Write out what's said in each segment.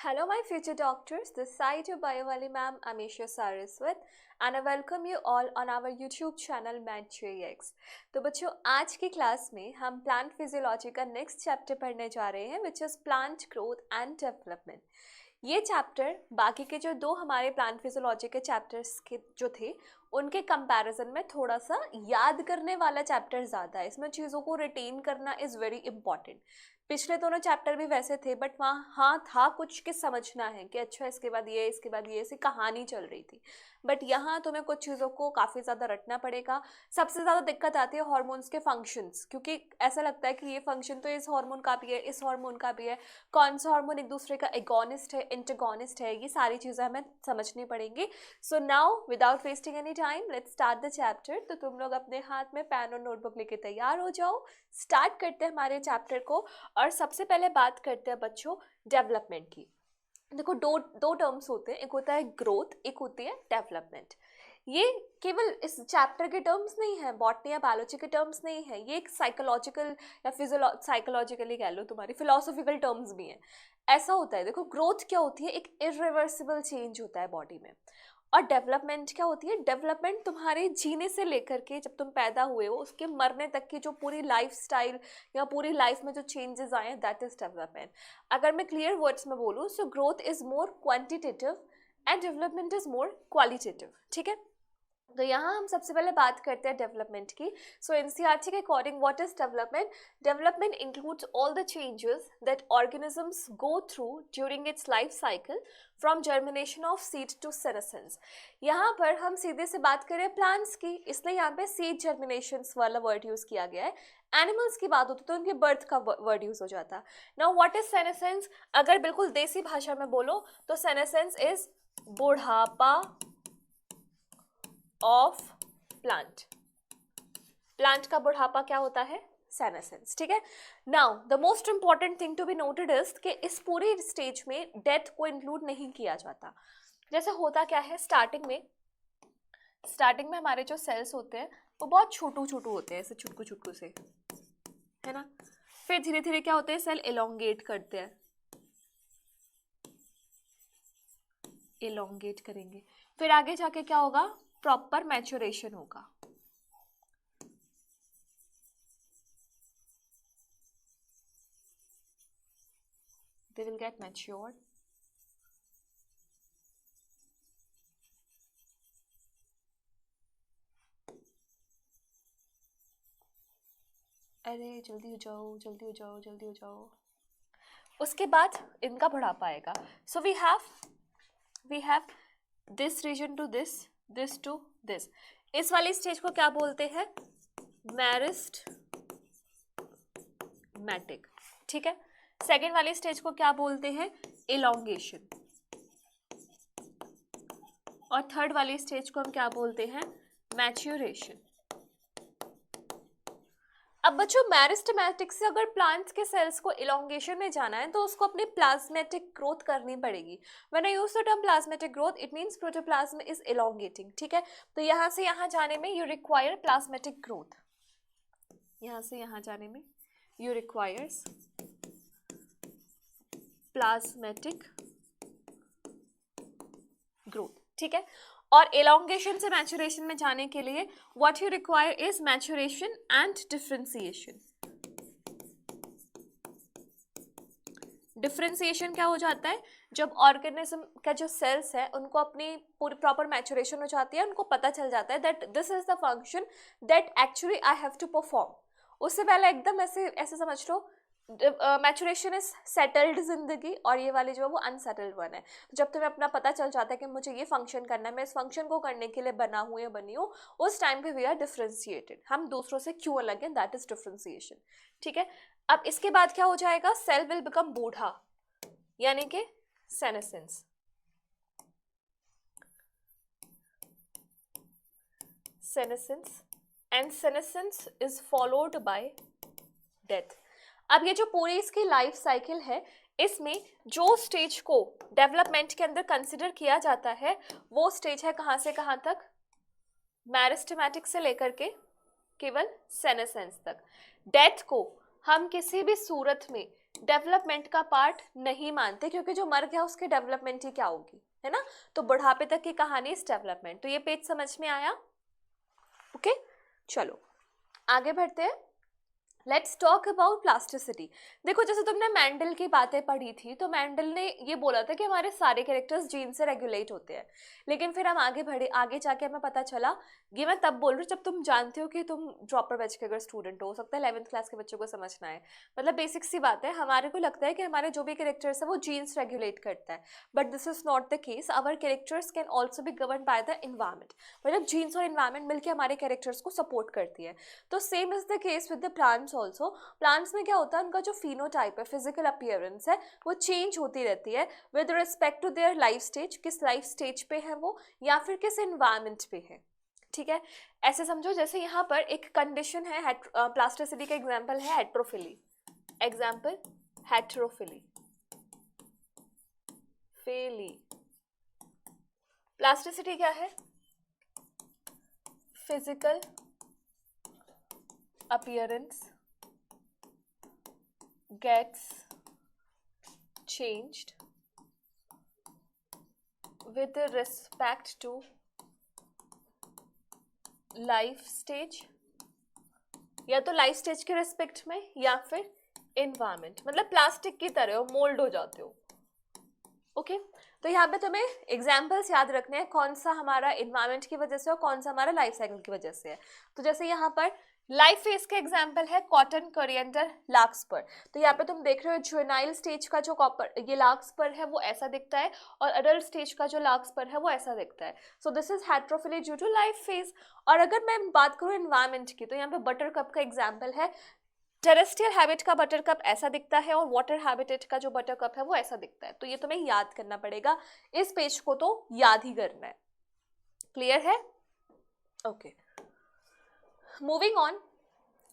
Hello, my future doctors. This side your Biovali ma'am, Amisha Saraswat, and I welcome you all on our YouTube channel MedJX. तो बच्चों आज की class में हम plant physiology का next chapter पढ़ने जा रहे हैं which is plant growth and development. ये चैप्टर बाकी के जो दो हमारे प्लांट फिजियोलॉजी के चैप्टर्स के जो थे उनके कंपैरिजन में थोड़ा सा याद करने वाला चैप्टर ज़्यादा है। इसमें चीज़ों को रिटेन करना इज़ वेरी इंपॉर्टेंट। पिछले दोनों चैप्टर भी वैसे थे बट वहाँ हाँ था कुछ के समझना है कि अच्छा इसके बाद ये इसके बाद ये ऐसी कहानी चल रही थी, बट यहाँ तुम्हें कुछ चीज़ों को काफ़ी ज़्यादा रटना पड़ेगा। सबसे ज़्यादा दिक्कत आती है हार्मोन्स के फंक्शंस, क्योंकि ऐसा लगता है कि ये फंक्शन तो इस हार्मोन का भी है, इस हार्मोन का भी है, कौन सा हार्मोन एक दूसरे का एगोनिस्ट है, इंटेगोनिस्ट है, ये सारी चीज़ें हमें समझनी पड़ेंगी। So now without wasting any time let's start the chapter. तो तुम लोग अपने हाथ में पेन और नोटबुक लेके तैयार हो जाओ। स्टार्ट करते हैं हमारे चैप्टर को और सबसे पहले बात करते हैं बच्चों डेवलपमेंट की। देखो दो टर्म्स होते हैं, एक होता है ग्रोथ, एक होती है डेवलपमेंट। ये केवल इस चैप्टर के टर्म्स नहीं है, बॉटनी या बायोलॉजी के टर्म्स नहीं है, ये एक साइकोलॉजिकल या साइकोलॉजिकली कह लो, तुम्हारी फिलोसॉफिकल टर्म्स भी हैं। ऐसा होता है, देखो ग्रोथ क्या होती है, एक इरिवर्सिबल चेंज होता है बॉडी में। और डेवलपमेंट क्या होती है, डेवलपमेंट तुम्हारे जीने से लेकर के जब तुम पैदा हुए हो उसके मरने तक की जो पूरी लाइफ स्टाइल या पूरी लाइफ में जो चेंजेस आए हैं, दैट इज डेवलपमेंट। अगर मैं क्लियर वर्ड्स में बोलूँ, so growth is more quantitative and development is more qualitative. ठीक है, तो यहाँ हम सबसे पहले बात करते हैं डेवलपमेंट की। सो एनसीईआरटी के according what is development? Development includes all the changes that organisms go through during its life cycle from germination of seed to senescence. यहाँ पर हम सीधे से बात करें प्लांट्स की, इसलिए यहाँ पे सीड जर्मिनेशन वाला वर्ड यूज किया गया है। एनिमल्स की बात होती तो उनके बर्थ का वर्ड यूज हो जाता। Now what is senescence? अगर बिल्कुल देसी भाषा में बोलो तो सेनेसेंस इज बुढ़ापा ऑफ प्लांट। प्लांट का बुढ़ापा क्या होता है? सेनेसेंस। ठीक है, now the most important thing to be noted is कि इस पूरी स्टेज में डेथ को इंक्लूड नहीं किया जाता। जैसे होता क्या है, स्टार्टिंग में हमारे जो सेल्स होते हैं वो बहुत छोटू छोटू होते हैं, ऐसे चुटकू चुटकू से, है ना। फिर धीरे धीरे क्या होते हैं, सेल एलोंगेट करते हैं, एलोंगेट करेंगे, फिर आगे जाके क्या होगा, प्रॉपर मैच्योरेशन होगा। They will get matured. अरे जल्दी हो जाओ, जल्दी हो जाओ, जल्दी हो जाओ। उसके बाद इनका बुढ़ापा आएगा। So we have this region to this, this to this. इस वाली स्टेज को क्या बोलते हैं? मेरिस्टेमेटिक। ठीक है, सेकेंड वाली स्टेज को क्या बोलते हैं? इलोंगेशन। और थर्ड वाली स्टेज को हम क्या बोलते हैं? मैच्योरेशन। अब बच्चों मेरिस्टेमेटिक से अगर प्लांट्स के सेल्स को इलोंगेशन में जाना है तो उसको अपनी प्लाज्मेटिक ग्रोथ करनी पड़ेगी। When I use the term प्लाज्मेटिक growth it means protoplasm is elongating. ठीक है, तो यहाँ से यहाँ जाने में यू रिक्वायर प्लाज्मेटिक ग्रोथ, यहाँ से यहाँ जाने में यू रिक्वायर्स प्लाज्मेटिक ग्रोथ। ठीक है, और एलोंगेशन से मैच्योरेशन में जाने के लिए what you require is maturation and differentiation. Differentiation क्या हो जाता है? जब ऑर्गेनिज्म का जो सेल्स है उनको अपनी पूरी प्रॉपर मैच्योरेशन हो जाती है, उनको पता चल जाता है that this is the function that actually I have to perform. उससे पहले एकदम ऐसे समझ लो, मैच्योरेशन इज सेटल्ड जिंदगी और ये वाली जो है वो अनसेटल्ड वन है। जब तुम्हें अपना पता चल जाता है कि मुझे ये फंक्शन करना है, मैं इस फंक्शन को करने के लिए बना हूँ या बनी हूँ, उस टाइम पे वी आर डिफरेंशिएटेड, हम दूसरों से क्यों अलग हैं, दैट इज डिफरेंशिएशन। ठीक है, अब इसके बाद क्या हो जाएगा? सेल विल बिकम बूढ़ा, यानी कि senescence. Senescence and senescence is followed by death. अब ये जो पूरी इसकी लाइफ साइकिल है, इसमें जो स्टेज को डेवलपमेंट के अंदर कंसिडर किया जाता है वो स्टेज है कहाँ से कहाँ तक? मेरिस्टेमेटिक से लेकर के केवल सेनेसेंस तक। डेथ को हम किसी भी सूरत में डेवलपमेंट का पार्ट नहीं मानते, क्योंकि जो मर गया उसकी डेवलपमेंट ही क्या होगी, है ना। तो बुढ़ापे तक की कहानी इज डेवलपमेंट। तो ये पेज समझ में आया? ओके, चलो आगे बढ़ते हैं। Let's talk about plasticity. देखो जैसे तुमने मेंडल की बातें पढ़ी थी, तो मेंडल ने ये बोला था कि हमारे सारे कैरेक्टर्स जीन से रेगुलेट होते हैं, लेकिन फिर हम आगे बढ़े, आगे जाके हमें पता चला, ये मैं तब बोल रही हूँ जब तुम जानते हो कि तुम ड्रॉपर बैच के अगर स्टूडेंट हो सकता है 11th क्लास के बच्चों को समझना है, मतलब बेसिक सी बात है। हमारे को लगता है कि हमारे जो भी कैरेक्टर्स है वो जीन्स रेगुलेट करता है, but this is not the case. Our characters can also be govern by the environment, मतलब जीन्स और इन्वायरमेंट मिलकर हमारे कैरेक्टर्स को सपोर्ट करती है। तो same is the case with the plants also. Plants में क्या होता है, उनका जो फिनोटाइप है, फिजिकल अपीयरेंस है, वो चेंज होती रहती है with respect to their life stage, किस लाइफ स्टेज पे है वो, या फिर किस एनवायरनमेंट पे है। ठीक है, ऐसे समझो जैसे यहाँ पर एक कंडीशन है, प्लास्टिसिटी का एग्जाम्पल है हेट्रोफिली। एग्जाम्पल हेट्रोफिली, फेली। प्लास्टिसिटी क्या है? Physical appearance gets changed with respect to life stage, या तो लाइफ स्टेज के रिस्पेक्ट में या फिर एनवायरमेंट, मतलब प्लास्टिक की तरह हो, मोल्ड हो जाते हो। ओके, तो यहाँ पे तुम्हें एग्जाम्पल्स याद रखने हैं, कौन सा हमारा एनवायरमेंट की वजह से और कौन सा हमारा लाइफ साइकिल की वजह से है। तो जैसे यहाँ पर लाइफ फेज का एग्जाम्पल है कॉटन, कोरिएंडर, लार्कस्पर। तो यहाँ पे तुम देख रहे हो जुवेनाइल स्टेज का जो कॉपर ये लार्कस्पर है वो ऐसा दिखता है, और अडल्ट स्टेज का जो लार्कस्पर है वो ऐसा दिखता है। So this is heterophylly due to life phase. और अगर मैं बात करूँ एनवायरमेंट की, तो यहाँ पे बटरकप का एग्जाम्पल है। टेरेस्ट्रियल हैबिट का बटरकप ऐसा दिखता है, और वाटर हैबिटेट का जो बटरकप है वो ऐसा दिखता है। तो ये तुम्हें याद करना पड़ेगा, इस पेज को तो याद ही करना है। क्लियर है? Okay, moving on.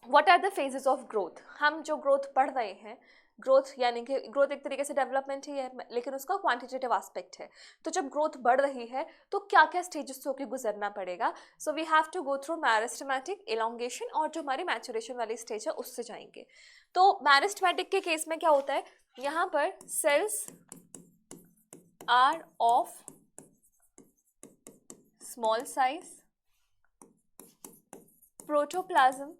What are the phases of growth? हम जो ग्रोथ पढ़ रहे हैं, ग्रोथ यानी कि ग्रोथ एक तरीके से डेवलपमेंट ही है, लेकिन उसका क्वांटिटेटिव एस्पेक्ट है। तो जब ग्रोथ बढ़ रही है तो क्या क्या स्टेजेस से होकर गुजरना पड़ेगा? So we have to go through meristematic, elongation, और जो हमारी मैचुरेशन वाली स्टेज है उससे जाएंगे। तो मैरिस्टेमेटिक के केस में क्या होता है, यहाँ पर cells are of small size, protoplasm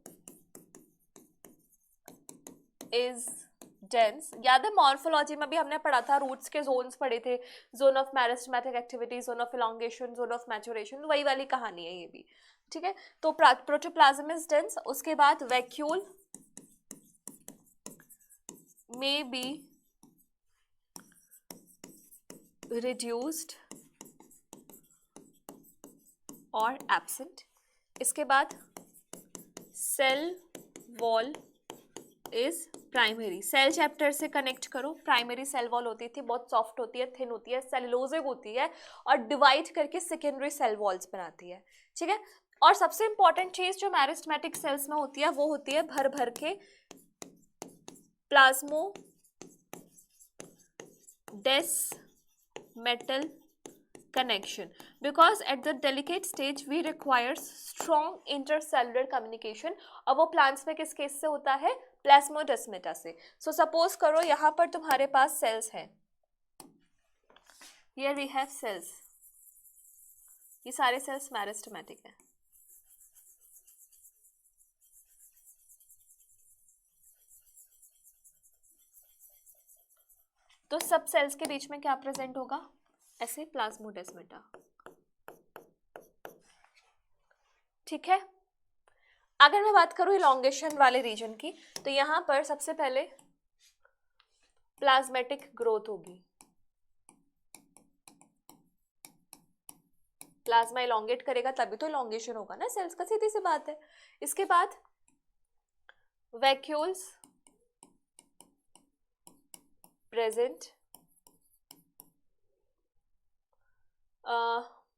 is dense. याद है मॉर्फोलॉजी में भी हमने पढ़ा था, रूट्स के जोन्स पढ़े थे, zone of meristematic activity, zone of elongation, zone of maturation, वही वाली कहानी है ये भी। ठीक है, तो प्रोटोप्लाज्म इज डेंस। उसके बाद वैक्यूल मे बी रिड्यूस्ड और एब्सेंट। इसके बाद cell wall is primary. Cell chapter से कनेक्ट करो, प्राइमरी सेल वॉल होती थी, बहुत सॉफ्ट होती है, थिन होती है, सेलुलोजिक होती है, और डिवाइड करके सेकेंडरी सेल वॉल्स बनाती है। ठीक है, और सबसे इंपॉर्टेंट चीज जो मैरिस्टेमेटिक सेल्स में होती है वो होती है भर भर के प्लाज्मो डेसमेटल connection, because at the delicate stage we requires strong intercellular communication, और वो प्लांट्स में किस केस से होता है? प्लाज्मोडेस्मेटा से। सो सपोज करो यहाँ पर तुम्हारे पास सेल्स हैं, here we have cells, ये सारे सेल्स मैरिस्टेमेटिक है। तो सब सेल्स के बीच में क्या प्रेजेंट होगा? ऐसे प्लाज्मोडेस्मेटा। ठीक है, अगर मैं बात करूं इलॉन्गेशन वाले रीजन की, तो यहां पर सबसे पहले प्लाज्मेटिक ग्रोथ होगी, प्लाज्मा इलॉन्गेट करेगा तभी तो इलॉन्गेशन होगा ना सेल्स का, सीधी सी बात है। इसके बाद vacuoles present,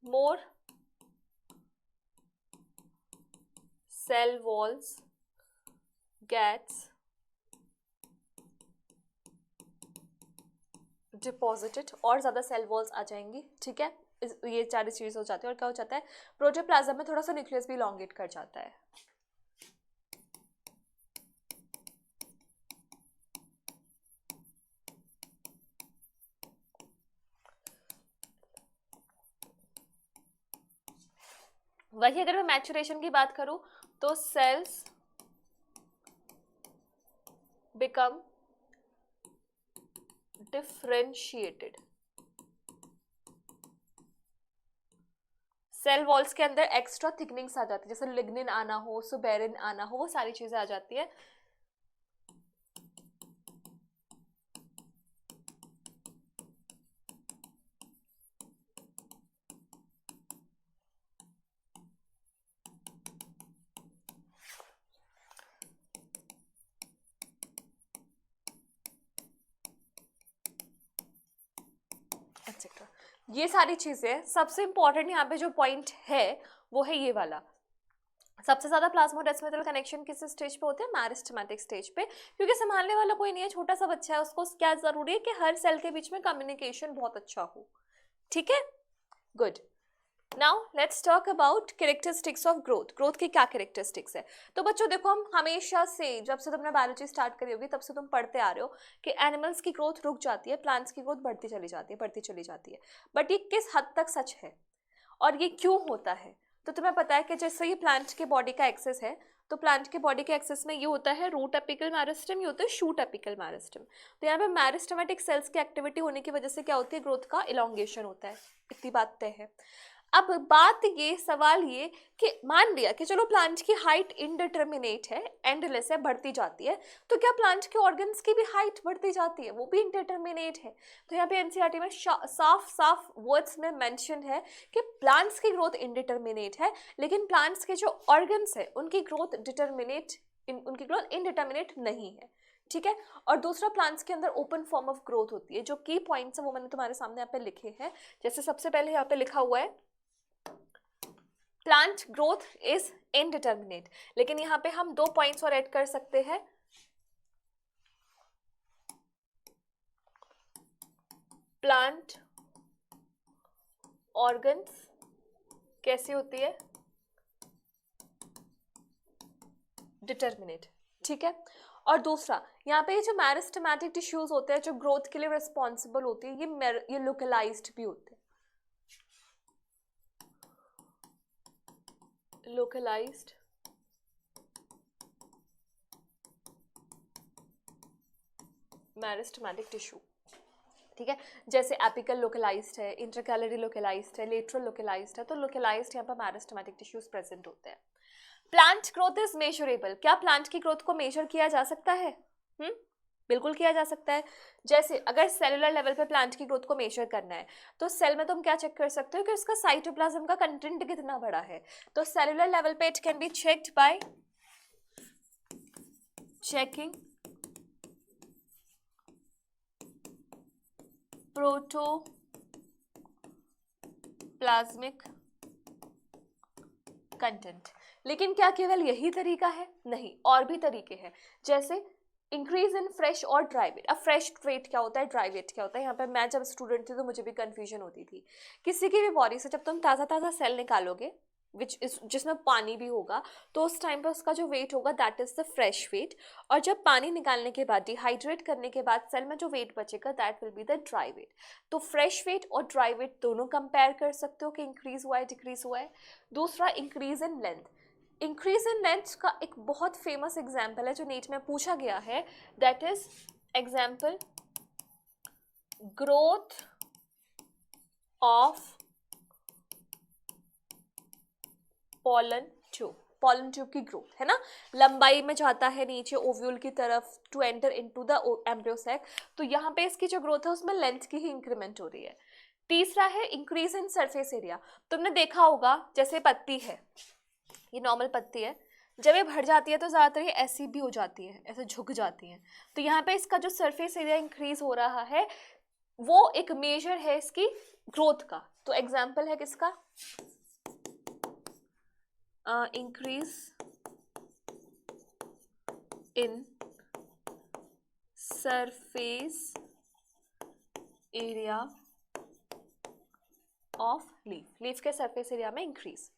more cell walls gets deposited, और ज़्यादा सेल वॉल्स आ जाएंगी। ठीक है, ये सारी चीज़ हो जाती है, और क्या हो जाता है, प्रोटोप्लाज्म में थोड़ा सा न्यूक्लियस भी इलॉन्गेट कर जाता है। वही अगर मैं मैचुरेशन की बात करूं तो cells become differentiated. Cell walls के अंदर एक्स्ट्रा थिकनिंग्स आ जाती है, जैसे लिग्निन आना हो, सुबेरिन आना हो, वो सारी चीजें आ जाती है। एक्सेट्रा, ये सारी चीजें। सबसे इंपॉर्टेंट यहाँ पे जो पॉइंट है वो है ये वाला, सबसे ज्यादा प्लाज्मोडेस्माटल कनेक्शन किस स्टेज पे होते हैं? मैरिस्टेमेटिक स्टेज पे, क्योंकि संभालने वाला कोई नहीं है, छोटा सा बच्चा है, उसको क्या जरूरी है कि हर सेल के बीच में कम्युनिकेशन बहुत अच्छा हो। ठीक है, good. Now let's talk about characteristics of growth. Growth की क्या कैरेक्टरिस्टिक्स है? तो बच्चों देखो, हम हमेशा से, जब से तुमने बायोलॉजी स्टार्ट करी होगी तब से तुम पढ़ते आ रहे हो कि एनिमल्स की ग्रोथ रुक जाती है, प्लांट्स की ग्रोथ बढ़ती चली जाती है, बढ़ती चली जाती है। बट ये किस हद तक सच है और ये क्यों होता है? तो तुम्हें पता है कि जैसे ये प्लांट के बॉडी का एक्सेस है, तो प्लांट के बॉडी के एक्सेस में ये होता है रूट एपिकल मेरिस्टेम, ये होता है शूट एपिकल मेरिस्टेम। तो यहाँ पे मेरिस्टेमेटिक सेल्स की एक्टिविटी होने की वजह से क्या होती है? ग्रोथ का इलोंगेशन होता है। इतनी बात तय है। अब बात ये, सवाल ये कि मान लिया कि चलो प्लांट की हाइट इनडिटर्मिनेट है, एंडलेस है, बढ़ती जाती है, तो क्या प्लांट के ऑर्गन्स की भी हाइट बढ़ती जाती है? वो भी इनडिटर्मिनेट है। तो यहाँ पे एनसीईआरटी में साफ साफ वर्ड्स में मेंशन है कि प्लांट्स की ग्रोथ इनडिटर्मिनेट है, लेकिन प्लांट्स के जो ऑर्गन्स है उनकी ग्रोथ उनकी ग्रोथ इनडिटर्मिनेट नहीं है। ठीक है। और दूसरा, प्लांट्स के अंदर ओपन फॉर्म ऑफ ग्रोथ होती है। जो की पॉइंट्स है वो मैंने तुम्हारे सामने यहाँ पे लिखे हैं। जैसे सबसे पहले यहाँ पे लिखा हुआ है प्लांट ग्रोथ इज इनडिटर्मिनेट, लेकिन यहां पे हम 2 पॉइंट्स और ऐड कर सकते हैं। प्लांट ऑर्गन्स कैसी होती है? डिटर्मिनेट। ठीक है। और दूसरा, यहाँ पे जो मेरिस्टेमेटिक टिश्यूज होते हैं जो ग्रोथ के लिए रिस्पॉन्सिबल होती है, ये लोकलाइज्ड भी होते हैं। Localised meristematic tissue. ठीक है, जैसे एपिकल लोकलाइज्ड है, इंटरकैलरी लोकलाइज्ड है, लेटरल लोकलाइज्ड है। तो लोकलाइज्ड यहाँ पर मेरिस्टेमेटिक टिश्यूज प्रेजेंट होते हैं। Plant growth is measurable. क्या प्लांट की ग्रोथ को मेजर किया जा सकता है? बिल्कुल किया जा सकता है। जैसे अगर सेलुलर लेवल पे प्लांट की ग्रोथ को मेजर करना है तो सेल में तुम क्या चेक कर सकते हो कि उसका साइटोप्लाज्म का कंटेंट कितना बड़ा है। तो सेलुलर लेवल पे it can be checked by checking protoplasmic content. लेकिन क्या केवल यही तरीका है? नहीं, और भी तरीके हैं। जैसे इंक्रीज इन फ्रेश और ड्राई वेट। अब फ्रेश वेट क्या होता है, ड्राई वेट क्या होता है? यहाँ पे मैं जब स्टूडेंट थी तो मुझे भी कंफ्यूजन होती थी। किसी की भी बॉडी से जब तुम ताज़ा ताज़ा सेल निकालोगे जिसमें पानी भी होगा, तो उस टाइम पे उसका जो वेट होगा that is the fresh weight. और जब पानी निकालने के बाद, डिहाइड्रेट करने के बाद सेल में जो वेट बचेगा that will be the dry weight. तो फ्रेश वेट और ड्राई वेट दोनों कंपेयर कर सकते हो कि इंक्रीज हुआ है, डिक्रीज हुआ है। दूसरा, increase in length. Increase in length का एक बहुत फेमस एग्जाम्पल है जो नीट में पूछा गया है, that is example growth of pollen tube. Pollen tube की ग्रोथ है ना, लंबाई में जाता है नीचे ओव्यूल की तरफ to enter into the embryo sac. तो यहाँ पे इसकी जो ग्रोथ है उसमें लेंथ की ही इंक्रीमेंट हो रही है। तीसरा है इंक्रीज इन सरफेस एरिया। तुमने देखा होगा जैसे पत्ती है, ये नॉर्मल पत्ती है, जब ये भर जाती है तो ज़्यादातर ये ऐसी भी हो जाती है, ऐसे झुक जाती है। तो यहाँ पे इसका जो सरफेस एरिया इंक्रीज हो रहा है वो एक मेजर है इसकी ग्रोथ का। तो एग्जाम्पल है किसका? Increase in surface area of leaf. Leaf के सरफेस एरिया में increase.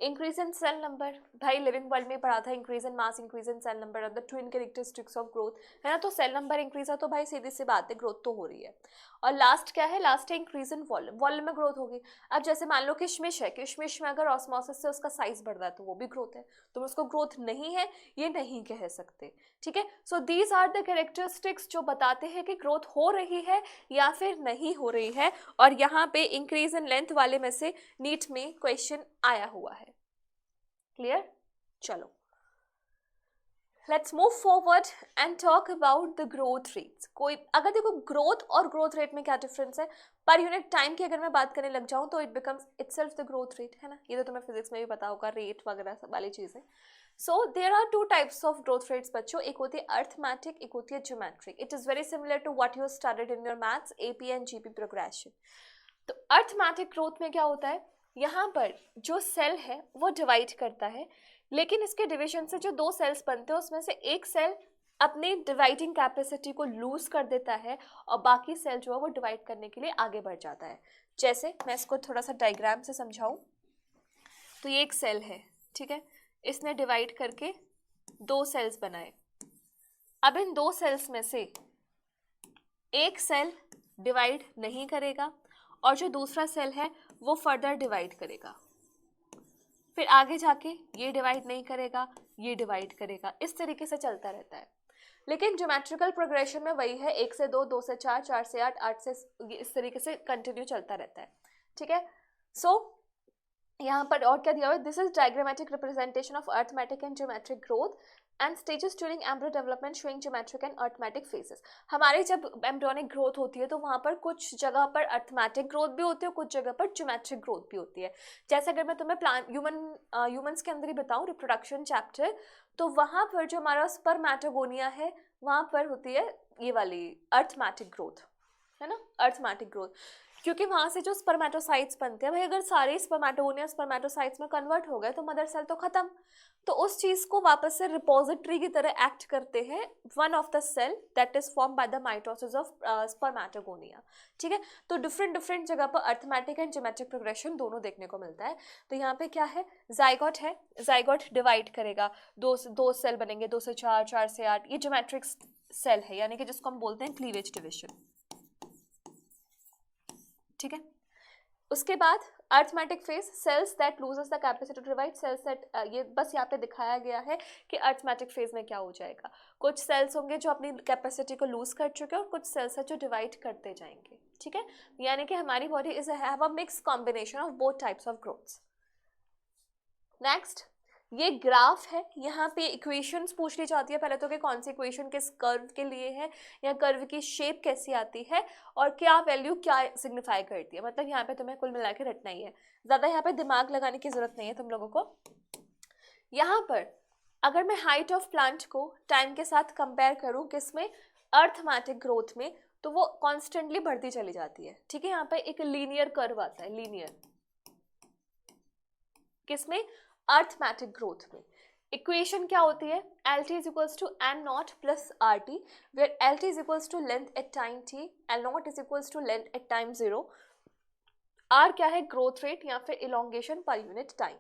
Increase in cell number, भाई लिविंग वर्ल्ड में पढ़ा था, increase in mass, increase in cell number, the twin characteristics of growth, है ना। तो सेल नंबर इंक्रीज है तो भाई सीधी सी बात है, ग्रोथ तो हो रही है। और लास्ट क्या है, लास्ट है इंक्रीज इन वॉल्यूम, वॉल्यूम में ग्रोथ होगी। अब जैसे मान लो किशमिश है, किशमिश में अगर ऑस्मोसिस से उसका साइज बढ़ रहा है तो वो भी ग्रोथ है, तो उसको ग्रोथ नहीं है ये नहीं कह सकते, ठीक है। So these are the characteristics जो बताते हैं कि ग्रोथ हो रही है या फिर नहीं हो रही है। और यहाँ पे इंक्रीज इन लेंथ वाले में से नीट में क्वेश्चन आया हुआ है। क्लियर, चलो let's move forward and talk about the growth rates. कोई अगर देखो ग्रोथ और ग्रोथ रेट में क्या डिफरेंस है, पर यूनिट टाइम की अगर मैं बात करने लग जाऊं तो it becomes itself the growth rate, है ना। ये तो तुम्हें फिजिक्स में भी पता होगा, रेट वगैरह वाली चीजें। So there are two types of growth rates बच्चों, एक होती है अर्थमेटिक, एक होती है geometric. It is very similar to what you studied in your maths AP and GP progression. तो अर्थमेटिक ग्रोथ में क्या होता है, यहाँ पर जो सेल है वो डिवाइड करता है, लेकिन इसके डिवीजन से जो दो सेल्स बनते हैं उसमें से एक सेल अपनी डिवाइडिंग कैपेसिटी को लूज कर देता है और बाकी सेल जो है वो डिवाइड करने के लिए आगे बढ़ जाता है। जैसे मैं इसको थोड़ा सा डायग्राम से समझाऊं तो ये एक सेल है, ठीक है, इसने डिवाइड करके दो सेल्स बनाए। अब इन दो सेल्स में से एक सेल डिवाइड नहीं करेगा और जो दूसरा सेल है वो फर्दर डिवाइड करेगा, फिर आगे जाके ये डिवाइड नहीं करेगा, ये डिवाइड करेगा, इस तरीके से चलता रहता है। लेकिन ज्योमेट्रिकल प्रोग्रेशन में वही है, 1 से 2, 2 से 4, 4 से 8, 8 से, इस तरीके से कंटिन्यू चलता रहता है, ठीक है। सो यहाँ पर और क्या दिया हुआ है, this is diagrammatic representation of arithmetic and geometric growth and stages during embryo development showing geometric and arithmetic phases. हमारी जब एम्ब्रियोनिक ग्रोथ होती है तो वहाँ पर कुछ जगह पर अर्थमेटिक ग्रोथ भी होती है, कुछ जगह पर ज्योमेट्रिक ग्रोथ भी होती है। जैसे अगर मैं तुम्हें ह्यूमंस के अंदर ही बताऊँ, रिप्रोडक्शन चैप्टर, तो वहाँ पर जो हमारा स्पर्मेटोगोनिया है वहाँ पर होती है ये वाली अर्थमेटिक ग्रोथ, है ना, अर्थमेटिक ग्रोथ। क्योंकि वहां से जो स्पर्मेटोसाइट्स बनते हैं, भाई अगर सारे स्पर्मेटोगोनिया स्पर्मेटोसाइट्स में कन्वर्ट हो गए तो मदर सेल तो खत्म, तो उस चीज को वापस से रिपोजिटरी की तरह एक्ट करते हैं one of the cell that is form by the mitosis of spermatogonia, ठीक है। तो डिफरेंट डिफरेंट जगह पर अर्थमेटिक एंड ज्योमेट्रिक प्रोग्रेशन दोनों देखने को मिलता है। तो यहाँ पे क्या है, जाइगोट है, जाइगोट डिवाइड करेगा, दो सेल बनेंगे, 2 से 4, 4 से 8, ये ज्योमेट्रिक सेल है, यानी कि जिसको हम बोलते हैं क्लीवेज डिविजन, ठीक है। उसके बाद arithmetic phase, cells that loses the capacity to divide, cells that, ये बस यहाँ पे दिखाया गया है कि अर्थमेटिक फेज में क्या हो जाएगा। कुछ सेल्स होंगे जो अपनी कैपेसिटी को लूज कर चुके हैं और कुछ सेल्स है जो डिवाइड करते जाएंगे, ठीक है। यानी कि हमारी body is have a mix combination of both types of growths. Next, ये ग्राफ है, यहाँ पे इक्वेशंस पूछ ली जाती है पहले तो कि कौन सी इक्वेशन किस कर्व के लिए है, या कर्व की शेप कैसी आती है और क्या वैल्यू क्या सिग्निफाई करती है। मतलब यहाँ पे तुम्हें कुल मिला के रटना ही है, ज़्यादा यहाँ पे दिमाग लगाने की ज़रूरत नहीं है तुम लोगों को। यहाँ पर अगर मैं हाइट ऑफ प्लांट को टाइम के साथ कंपेयर करूँ किसमें, अर्थमेटिक ग्रोथ में, तो वो कॉन्स्टेंटली बढ़ती चली जाती है, ठीक है। यहाँ पे एक लीनियर कर्व आता है, लीनियर, किसमें, अर्थमेटिक ग्रोथ में। इक्वेशन क्या होती है, LT is equals to N naught plus RT, where LT is equals to length at time t, L naught is equals to length at time 0, R क्या है, growth rate या फिर elongation per unit time.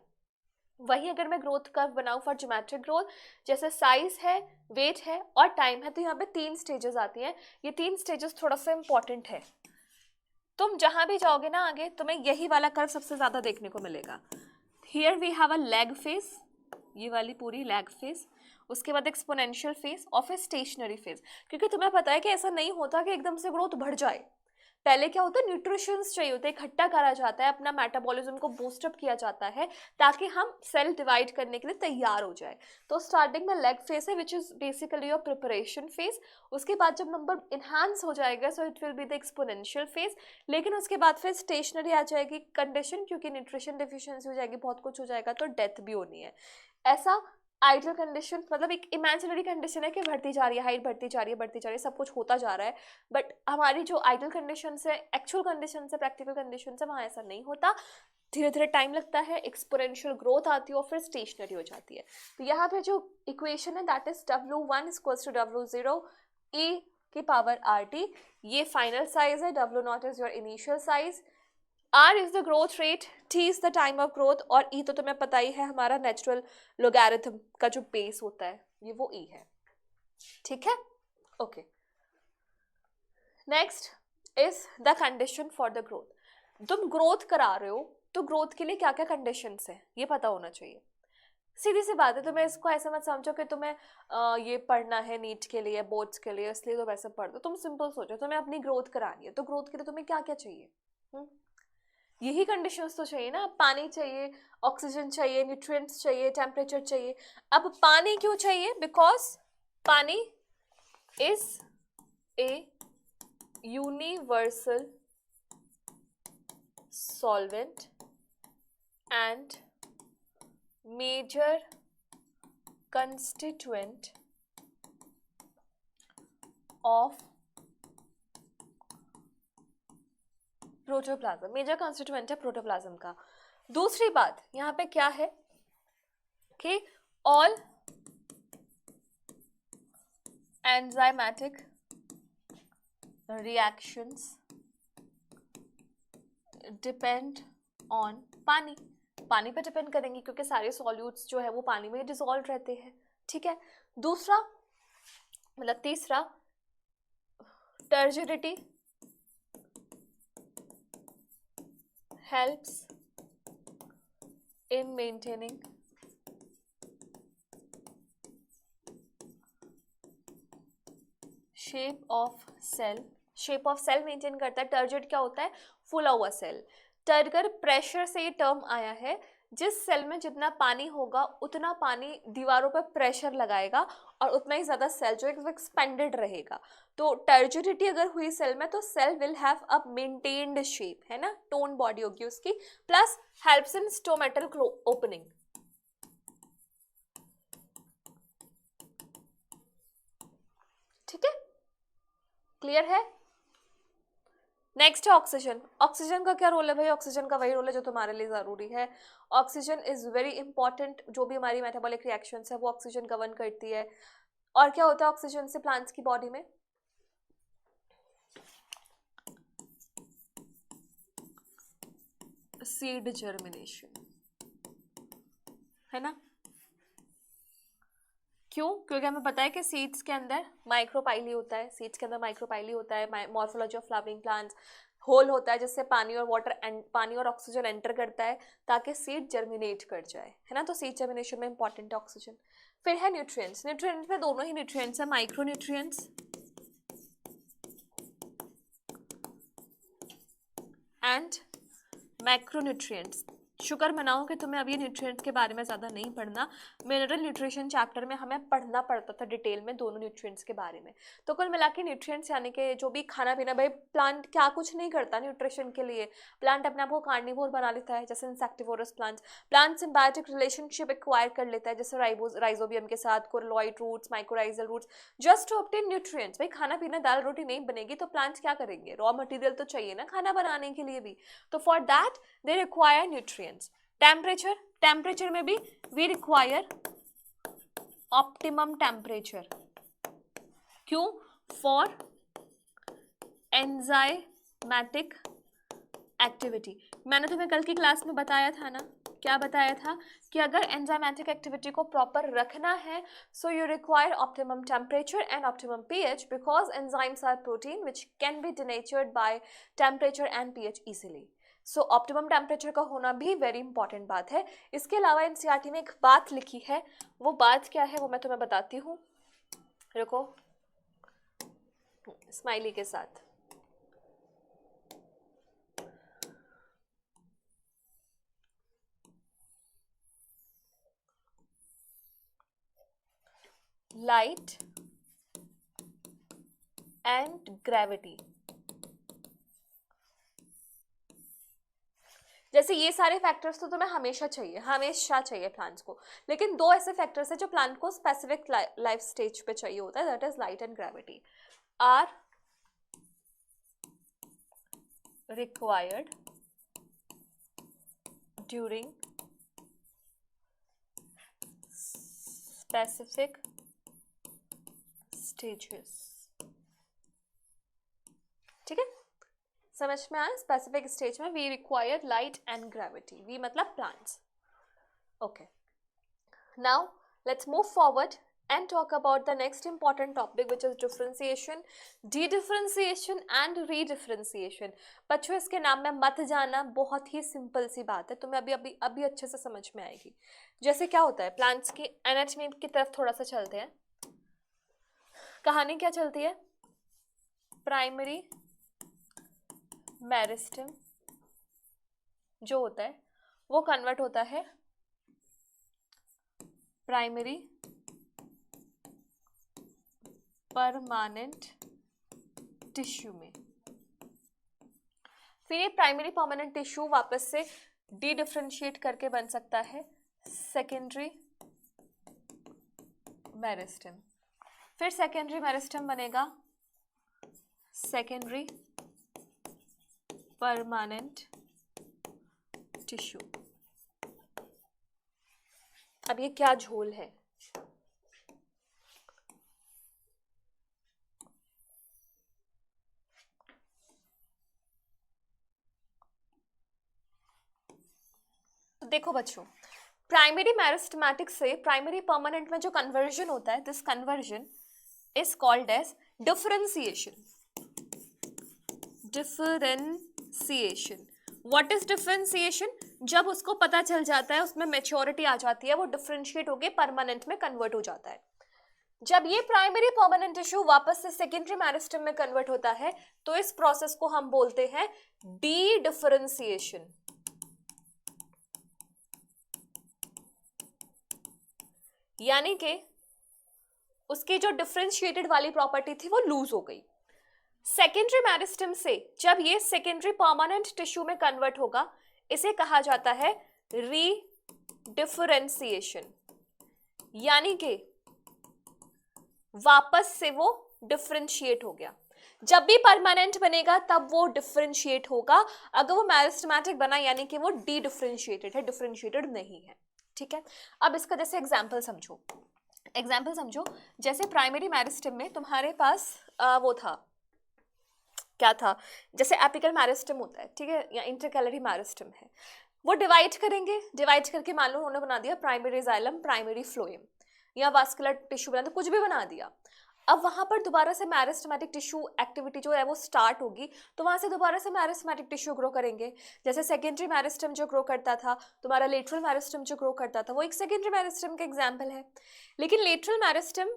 वही अगर मैं growth curve बनाऊं for geometric growth, जैसे size है, वेट है और टाइम है, तो यहाँ पे 3 स्टेजेस आती हैं। ये 3 स्टेजेस थोड़ा सा इंपॉर्टेंट है, तुम जहां भी जाओगे ना आगे तुम्हें यही वाला कर्व सबसे ज्यादा देखने को मिलेगा। Here we have a lag phase, ये वाली पूरी लैग फेज, उसके बाद एक्सपोनेंशियल फेज और फिर स्टेशनरी फेज। क्योंकि तुम्हें पता है कि ऐसा नहीं होता कि एकदम से ग्रोथ बढ़ जाए, पहले क्या होता है, न्यूट्रिशंस चाहिए होते हैं, इकट्ठा करा जाता है, अपना मेटाबॉलिज्म को बूस्टअप किया जाता है ताकि हम सेल डिवाइड करने के लिए तैयार हो जाए। तो स्टार्टिंग में लेग फेज है which is basically your preparation phase. उसके बाद जब नंबर इन्हांस हो जाएगा so it will be the exponential phase. लेकिन उसके बाद फिर स्टेशनरी आ जाएगी कंडीशन, क्योंकि न्यूट्रिशन डिफिशियंसी हो जाएगी, बहुत कुछ हो जाएगा, तो डेथ भी होनी है। ऐसा आइडियल कंडीशन मतलब एक इमेजिनरी कंडीशन है कि बढ़ती जा रही है, हाइट बढ़ती जा रही है, बढ़ती जा रही है, सब कुछ होता जा रहा है, बट हमारी जो आइडियल कंडीशन है, एक्चुअल कंडीशन है, प्रैक्टिकल कंडीशन है, वहाँ ऐसा नहीं होता। धीरे धीरे टाइम लगता है, एक्सपोनेंशियल ग्रोथ आती है और फिर स्टेशनरी हो जाती है। तो यहाँ पे जो इक्वेशन है that is W1 equals to W0 e की पावर RT, ये फाइनल साइज है, W0 is your initial size, R is the growth rate, T is the time of growth, और E तो तुम्हें पता ही है हमारा नेचुरल लोगैरिथम का जो बेस होता है, ये वो E है. ठीक है, okay. Next is the condition for the growth. तुम ग्रोथ करा रहे हो तो ग्रोथ के लिए क्या क्या कंडीशंस है ये पता होना चाहिए. सीधी सी बात है, तुम्हें इसको ऐसे मत समझो कि तुम्हें ये पढ़ना है नीट के लिए, बोर्ड्स के लिए, इसलिए तो वैसे पढ़ दो. तुम सिंपल सोचो, तुम्हें अपनी ग्रोथ करानी है तो ग्रोथ के लिए तुम्हें क्या क्या चाहिए. यही कंडीशंस तो चाहिए ना. पानी चाहिए, ऑक्सीजन चाहिए, न्यूट्रिएंट्स चाहिए, टेम्परेचर चाहिए. अब पानी क्यों चाहिए? Because pani is a universal solvent and major constituent of protoplasm. Major constituent है प्रोटोप्लाज्म का. दूसरी बात यहाँ पे क्या है कि all enzymatic reactions depend on pani. पानी पे डिपेंड करेंगी क्योंकि सारे सॉल्यूट्स जो है वो पानी में डिसॉल्व रहते हैं. ठीक है. दूसरा मतलब तीसरा, turgidity helps in maintaining shape of cell. Shape of cell maintain करता है. टर्जिड क्या होता है? फुला हुआ सेल. टर्गर प्रेशर से ये टर्म आया है. जिस सेल में जितना पानी होगा उतना पानी दीवारों पर प्रेशर लगाएगा और उतना ही ज्यादा सेल जो है एक्सपेंडेड रहेगा. तो टर्जिडिटी अगर हुई सेल में तो cell will have a maintained shape, है ना, टोन बॉडी होगी उसकी. Plus helps in stomatal opening. ठीक है, क्लियर है. नेक्स्ट है ऑक्सीजन. ऑक्सीजन का क्या रोल है भाई? ऑक्सीजन का वही रोल है जो तुम्हारे लिए जरूरी है. Oxygen is very important. जो भी हमारी मेटाबॉलिक रिएक्शंस है वो ऑक्सीजन गवर्न करती है. और क्या होता है ऑक्सीजन से प्लांट्स की बॉडी में? सीड जर्मिनेशन, है ना. क्यों? क्योंकि हमें पता है कि सीड्स के अंदर माइक्रोपाइली होता है. सीड्स के अंदर माइक्रोपाइली होता है. Morphology of flowering plants, hole होता है जिससे पानी और वाटर पानी और ऑक्सीजन एंटर करता है ताकि सीड जर्मिनेट कर जाए, है ना. तो सीड जर्मिनेशन में इंपॉर्टेंट है ऑक्सीजन. फिर है न्यूट्रिएंट्स. न्यूट्रिएंट्स में दोनों ही न्यूट्रिएंट्स है, micro nutrients and macro nutrients. शुक्र मनाओ कि तुम्हें अभी न्यूट्रिएंट्स के बारे में ज़्यादा नहीं पढ़ना. मिनरल न्यूट्रिशन चैप्टर में हमें पढ़ना पड़ता था डिटेल में दोनों न्यूट्रिएंट्स के बारे में. तो कुल मिला के न्यूट्रिएंट्स यानी कि जो भी खाना पीना, भाई प्लांट क्या कुछ नहीं करता न्यूट्रिशन के लिए. प्लांट अपने आप को कार्निवोर बना लेता है जैसे insectivorous plants. Plant symbiotic relationship acquire कर लेता है जैसे राइजोबियम के साथ, coralloid roots, mycorrhizal roots, just to obtain nutrients. भाई खाना पीना दाल रोटी नहीं बनेगी तो प्लांट्स क्या करेंगे? रॉ मटेरियल तो चाहिए ना खाना बनाने के लिए भी. तो for that they require nutrients. Temperature, temperature में भी वी रिक्वायर ऑप्टिमम टेम्परेचर. क्यों? For enzymatic activity. मैंने तुम्हें कल की क्लास में बताया था ना, क्या बताया था कि अगर एंजाइमेटिक एक्टिविटी को प्रॉपर रखना है so you require optimum temperature and optimum pH because enzymes are protein which can be denatured by temperature and pH easily. So optimum temperature का होना भी वेरी इंपॉर्टेंट बात है. इसके अलावा एनसीईआरटी ने एक बात लिखी है, वो बात क्या है वो मैं तुम्हें बताती हूँ. रुको, स्माइली के साथ. Light and gravity. जैसे ये सारे फैक्टर्स तो तुम्हें हमेशा चाहिए प्लांट्स को. लेकिन दो ऐसे फैक्टर्स है जो प्लांट को स्पेसिफिक लाइफ स्टेज पे चाहिए होता है, that is light and gravity. Are required during specific stages. ठीक है, समझ में आया? स्पेसिफिक स्टेज में we require light and gravity, we मतलब plants. Okay, now let's move forward and talk about the next important topic, which is differentiation, de-differentiation and redifferentiation. बच्चों इसके नाम में मत जाना, बहुत ही सिंपल सी बात है, तुम्हें अभी अच्छे से समझ में आएगी। जैसे क्या होता है, प्लांट्स की एनाटॉमी की तरफ थोड़ा सा चलते हैं। कहानी क्या चलती है, प्राइमरी मेरिस्टेम जो होता है वो कन्वर्ट होता है प्राइमरी परमानेंट टिश्यू में। फिर ये प्राइमरी परमानेंट टिश्यू वापस से डी डिफरेंशिएट करके बन सकता है सेकेंडरी मेरिस्टेम। फिर सेकेंडरी मेरिस्टेम बनेगा सेकेंडरी परमानेंट टिश्यू। अब ये क्या झोल है, देखो बच्चों, प्राइमरी मेरिस्टेमेटिक से प्राइमरी परमानेंट में जो कन्वर्जन होता है, this conversion is called as differentiation. Differentiation, what is differentiation? जब उसको पता चल जाता है, उसमें मैच्योरिटी आ जाती है, वो डिफरेंशिएट होके परमानेंट में कन्वर्ट हो जाता है। जब ये प्राइमरी परमानेंट टिश्यू वापस से सेकेंडरी मेरिस्टेम में कन्वर्ट होता है, तो इस प्रोसेस को हम बोलते हैं डी डिफरेंशिएशन। यानी कि उसकी जो डिफरेंशिएटेड वाली प्रॉपर्टी थी वो लूज हो गई। सेकेंडरी मेरिस्टेम से जब ये सेकेंडरी परमानेंट टिश्यू में कन्वर्ट होगा, इसे कहा जाता है रीडिफरेंशिएशन। यानी कि वापस से वो डिफरेंशिएट हो गया। जब भी परमानेंट बनेगा तब वो डिफरेंशिएट होगा, अगर वो मेरिस्टेमेटिक बना यानी कि वो डी डिफरेंशिएटेड है, डिफरेंशिएटेड नहीं है। ठीक है, अब इसका जैसे एग्जाम्पल समझो। जैसे प्राइमरी मेरिस्टेम में तुम्हारे पास वो था, क्या था, जैसे एपिकल मेरिस्टेम होता है, ठीक है, या इंटरकैलरी मेरिस्टेम है। वो डिवाइड करेंगे, डिवाइड करके मान लो उन्होंने बना दिया प्राइमरी जाइलम, प्राइमरी फ्लोएम, या वास्कुलर टिश्यू बना दिया, कुछ भी बना दिया। अब वहां पर दोबारा से मेरिस्टेमेटिक टिश्यू एक्टिविटी जो है वो स्टार्ट होगी, तो वहां से दोबारा से मेरिस्टेमेटिक टिश्यू ग्रो करेंगे। जैसे सेकेंडरी मेरिस्टेम जो ग्रो करता था, तुम्हारा लेटरल मेरिस्टेम जो ग्रो करता था, वो एक सेकेंडरी मेरिस्टेम का एग्जाम्पल है। लेकिन लेटरल मेरिस्टेम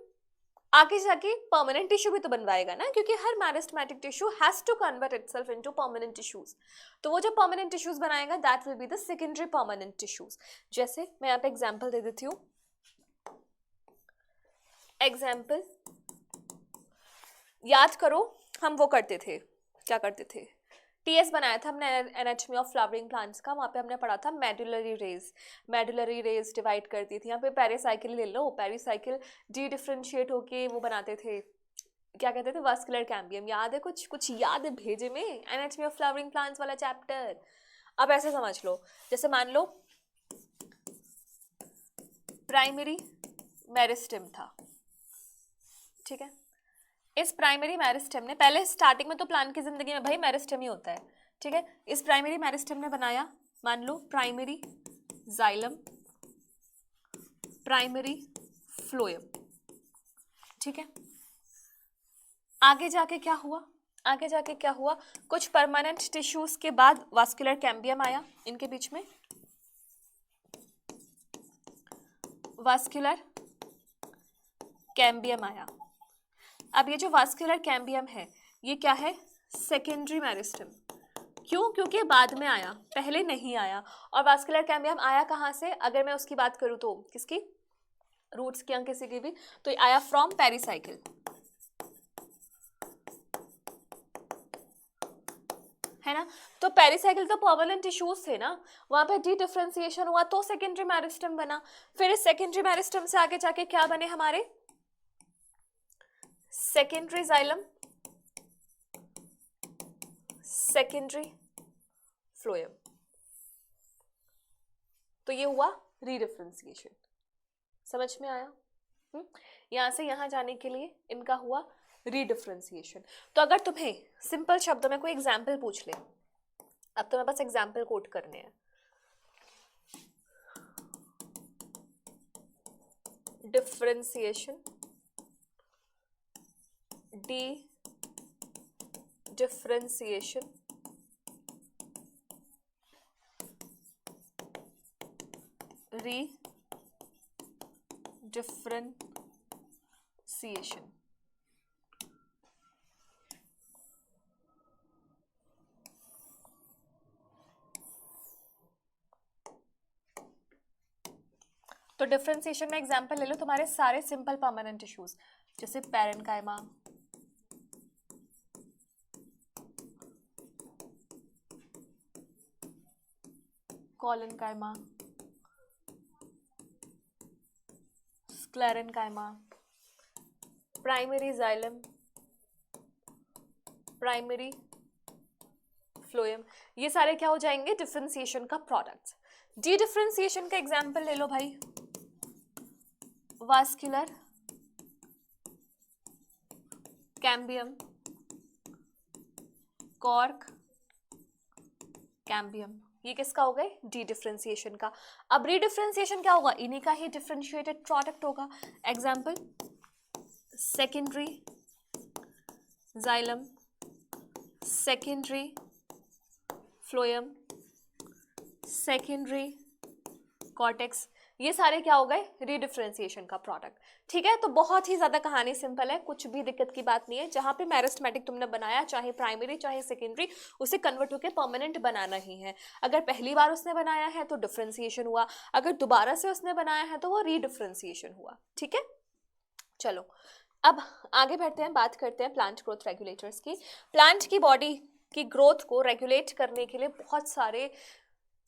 आगे जाके परमानेंट टिश्यू भी तो बनवाएगा ना, क्योंकि हर meristematic tissue has to convert itself into permanent tissues. तो वो जो परमानेंट टिश्यूज बनाएगा, that will be the secondary permanent tissues. जैसे मैं यहाँ पे एग्जाम्पल दे देती हूँ। एग्जाम्पल याद करो, हम वो करते थे, क्या करते थे, टीएस बनाया था हमने एनाटॉमी ऑफ फ्लावरिंग प्लांट्स का। वहाँ पे हमने पढ़ा था medullary rays. Medullary rays divide करती थी। यहाँ पे पेरिसाइकिल ले लो, पेरिसाइकिल डी डिफरेंशिएट होके वो बनाते थे, क्या कहते थे, वास्कुलर कैम्बियम। याद है, कुछ याद है भेजे में, एनाटॉमी ऑफ फ्लावरिंग प्लांट्स वाला चैप्टर। अब ऐसे समझ लो, जैसे मान लो प्राइमरी मेरिस्टेम था, ठीक है। इस प्राइमरी मेरिस्टेम ने, पहले स्टार्टिंग में तो प्लांट की जिंदगी में भाई मेरिस्टेम ही होता है, ठीक है। इस प्राइमरी मेरिस्टेम ने बनाया, मान लो प्राइमरी जाइलम, प्राइमरी फ्लोएम, ठीक है। आगे जाके क्या हुआ, कुछ परमानेंट टिश्यूज के बाद वास्कुलर कैम्बियम आया, इनके बीच में वास्कुलर कैम्बियम आया। अब ये जो वास्कुलर कैम्बियम है, ये क्या है, सेकेंडरी मेरिस्टेम। क्यों? क्योंकि बाद में आया, पहले नहीं आया। और वास्कुलर कैम्बियम आया कहाँ से, अगर मैं उसकी बात करूँ तो किसकी, रूट्स की या किसी की भी, तो आया फ्रॉम पेरिसाइकिल, है ना। तो पेरिसाइकिल तो परमानेंट टिश्यूज थे ना, वहां पे डी डिफरेंशिएशन हुआ तो सेकेंडरी मेरिस्टेम बना। फिर इस सेकेंडरी मेरिस्टेम से आगे जाके क्या बने हमारे, सेकेंडरी जाइलम, सेकेंडरी फ्लोएम। तो ये हुआ रीडिफरेंशिएशन। समझ में आया? यहां से यहां जाने के लिए इनका हुआ रीडिफरेंशिएशन। तो अगर तुम्हें सिंपल शब्दों में कोई एग्जाम्पल पूछ ले, अब तुम्हें बस एग्जाम्पल कोट करने हैं। डिफरेंशिएशन, डी डिफरेंशिएशन, री डिफरेंशिएशन। तो डिफरेंशिएशन में एग्जांपल ले लो तुम्हारे सारे सिंपल परमानेंट टिश्यूज, जैसे parenchyma, collenchyma, sclerenchyma, primary xylem, primary phloem, ये सारे क्या हो जाएंगे? डिफरेंशिएशन का प्रोडक्ट्स। डी डिफरेंशिएशन का एग्जांपल ले लो भाई, वास्कुलर कैम्बियम, कॉर्क कैम्बियम, ये किसका हो गए? डी डिफरेंशिएशन का। अब रीडिफरेंशिएशन क्या होगा? इन्हीं का ही डिफरेंशिएटेड प्रोडक्ट होगा। Example secondary xylem, secondary phloem, secondary cortex, ये सारे क्या हो गए? रीडिफरेंशिएशन का प्रोडक्ट। ठीक है, तो बहुत ही ज्यादा कहानी सिंपल है, कुछ भी दिक्कत की बात नहीं है। जहां पे मेरिस्टेमेटिक तुमने बनाया, चाहे प्राइमरी चाहे सेकेंडरी, उसे कन्वर्ट होकर परमानेंट बनाना ही है। अगर पहली बार उसने बनाया है तो डिफरेंशिएशन हुआ, अगर दोबारा से उसने बनाया है तो वो रीडिफरेंशिएशन हुआ। ठीक है, चलो अब आगे बढ़ते हैं, बात करते हैं प्लांट ग्रोथ रेगुलेटर्स की। प्लांट की बॉडी की ग्रोथ को रेगुलेट करने के लिए बहुत सारे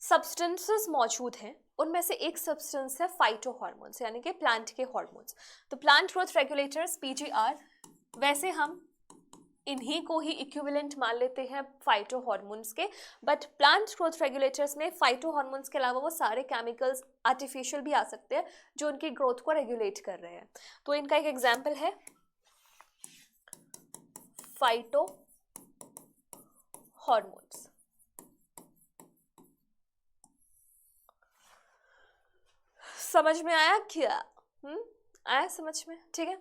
सब्सटेंसेस मौजूद हैं। उनमें से एक सब्सटेंस है फाइटो हार्मोन्स, यानी कि प्लांट के हार्मोन्स। तो प्लांट ग्रोथ रेगुलेटर्स पीजीआर, वैसे हम इन्हीं को ही इक्विवेलेंट मान लेते हैं फाइटो हार्मोन्स के, बट प्लांट ग्रोथ रेगुलेटर्स में फाइटो हार्मोन्स के अलावा वो सारे केमिकल्स आर्टिफिशियल भी आ सकते हैं जो उनकी ग्रोथ को रेगुलेट कर रहे हैं। तो इनका एक एग्जाम्पल है फाइटो हार्मोन्स। समझ में आया क्या? आया समझ में? ठीक है,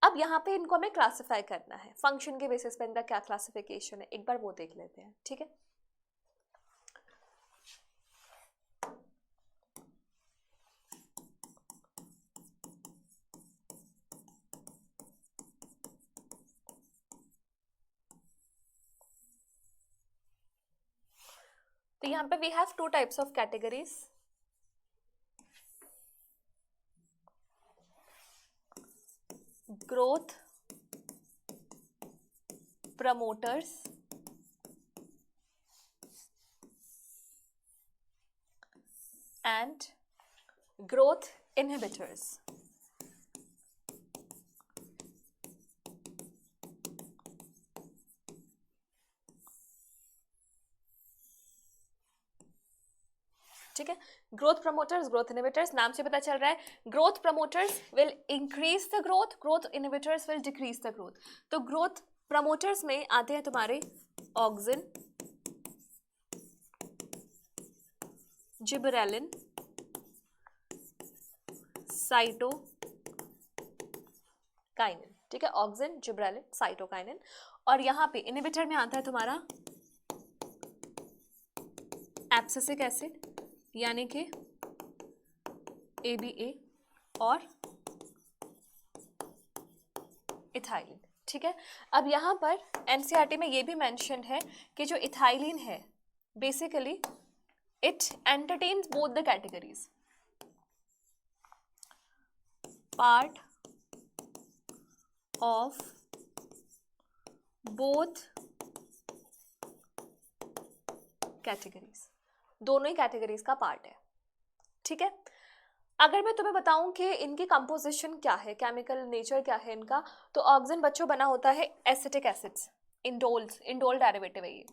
अब यहाँ पे इनको हमें क्लासिफाई करना है, फंक्शन के बेसिस पे इनका क्या क्लासिफिकेशन है, एक बार वो देख लेते हैं। ठीक है, तो यहाँ पे we have two types of categories. Growth promoters and growth inhibitors. ठीक है, ग्रोथ प्रमोटर्स, ग्रोथ इनहिबिटर्स, नाम से पता चल रहा है growth promoters will increase the growth, growth inhibitors will decrease the growth. तो ग्रोथ प्रमोटर्स में आते हैं तुम्हारे ऑक्सिन, जिबरेलिन, साइटोकाइनिन। ठीक है, ऑक्सिन, जिबरेलिन, साइटोकाइनिन। और यहाँ पे इनहिबिटर में आता है तुम्हारा एब्सिसिक एसिड, यानी कि ABA और इथाइलिन। ठीक है, अब यहाँ पर NCERT में ये भी मेंशन है कि जो इथाइलिन है basically it entertains both the categories, part of both categories, दोनों ही कैटेगरीज का पार्ट है। ठीक है, अगर मैं तुम्हें बताऊं कि इनकी कंपोजिशन क्या है, केमिकल नेचर क्या है इनका, तो ऑक्सिन बच्चों बना होता है acetic acids, indoles, indole derivative है ये,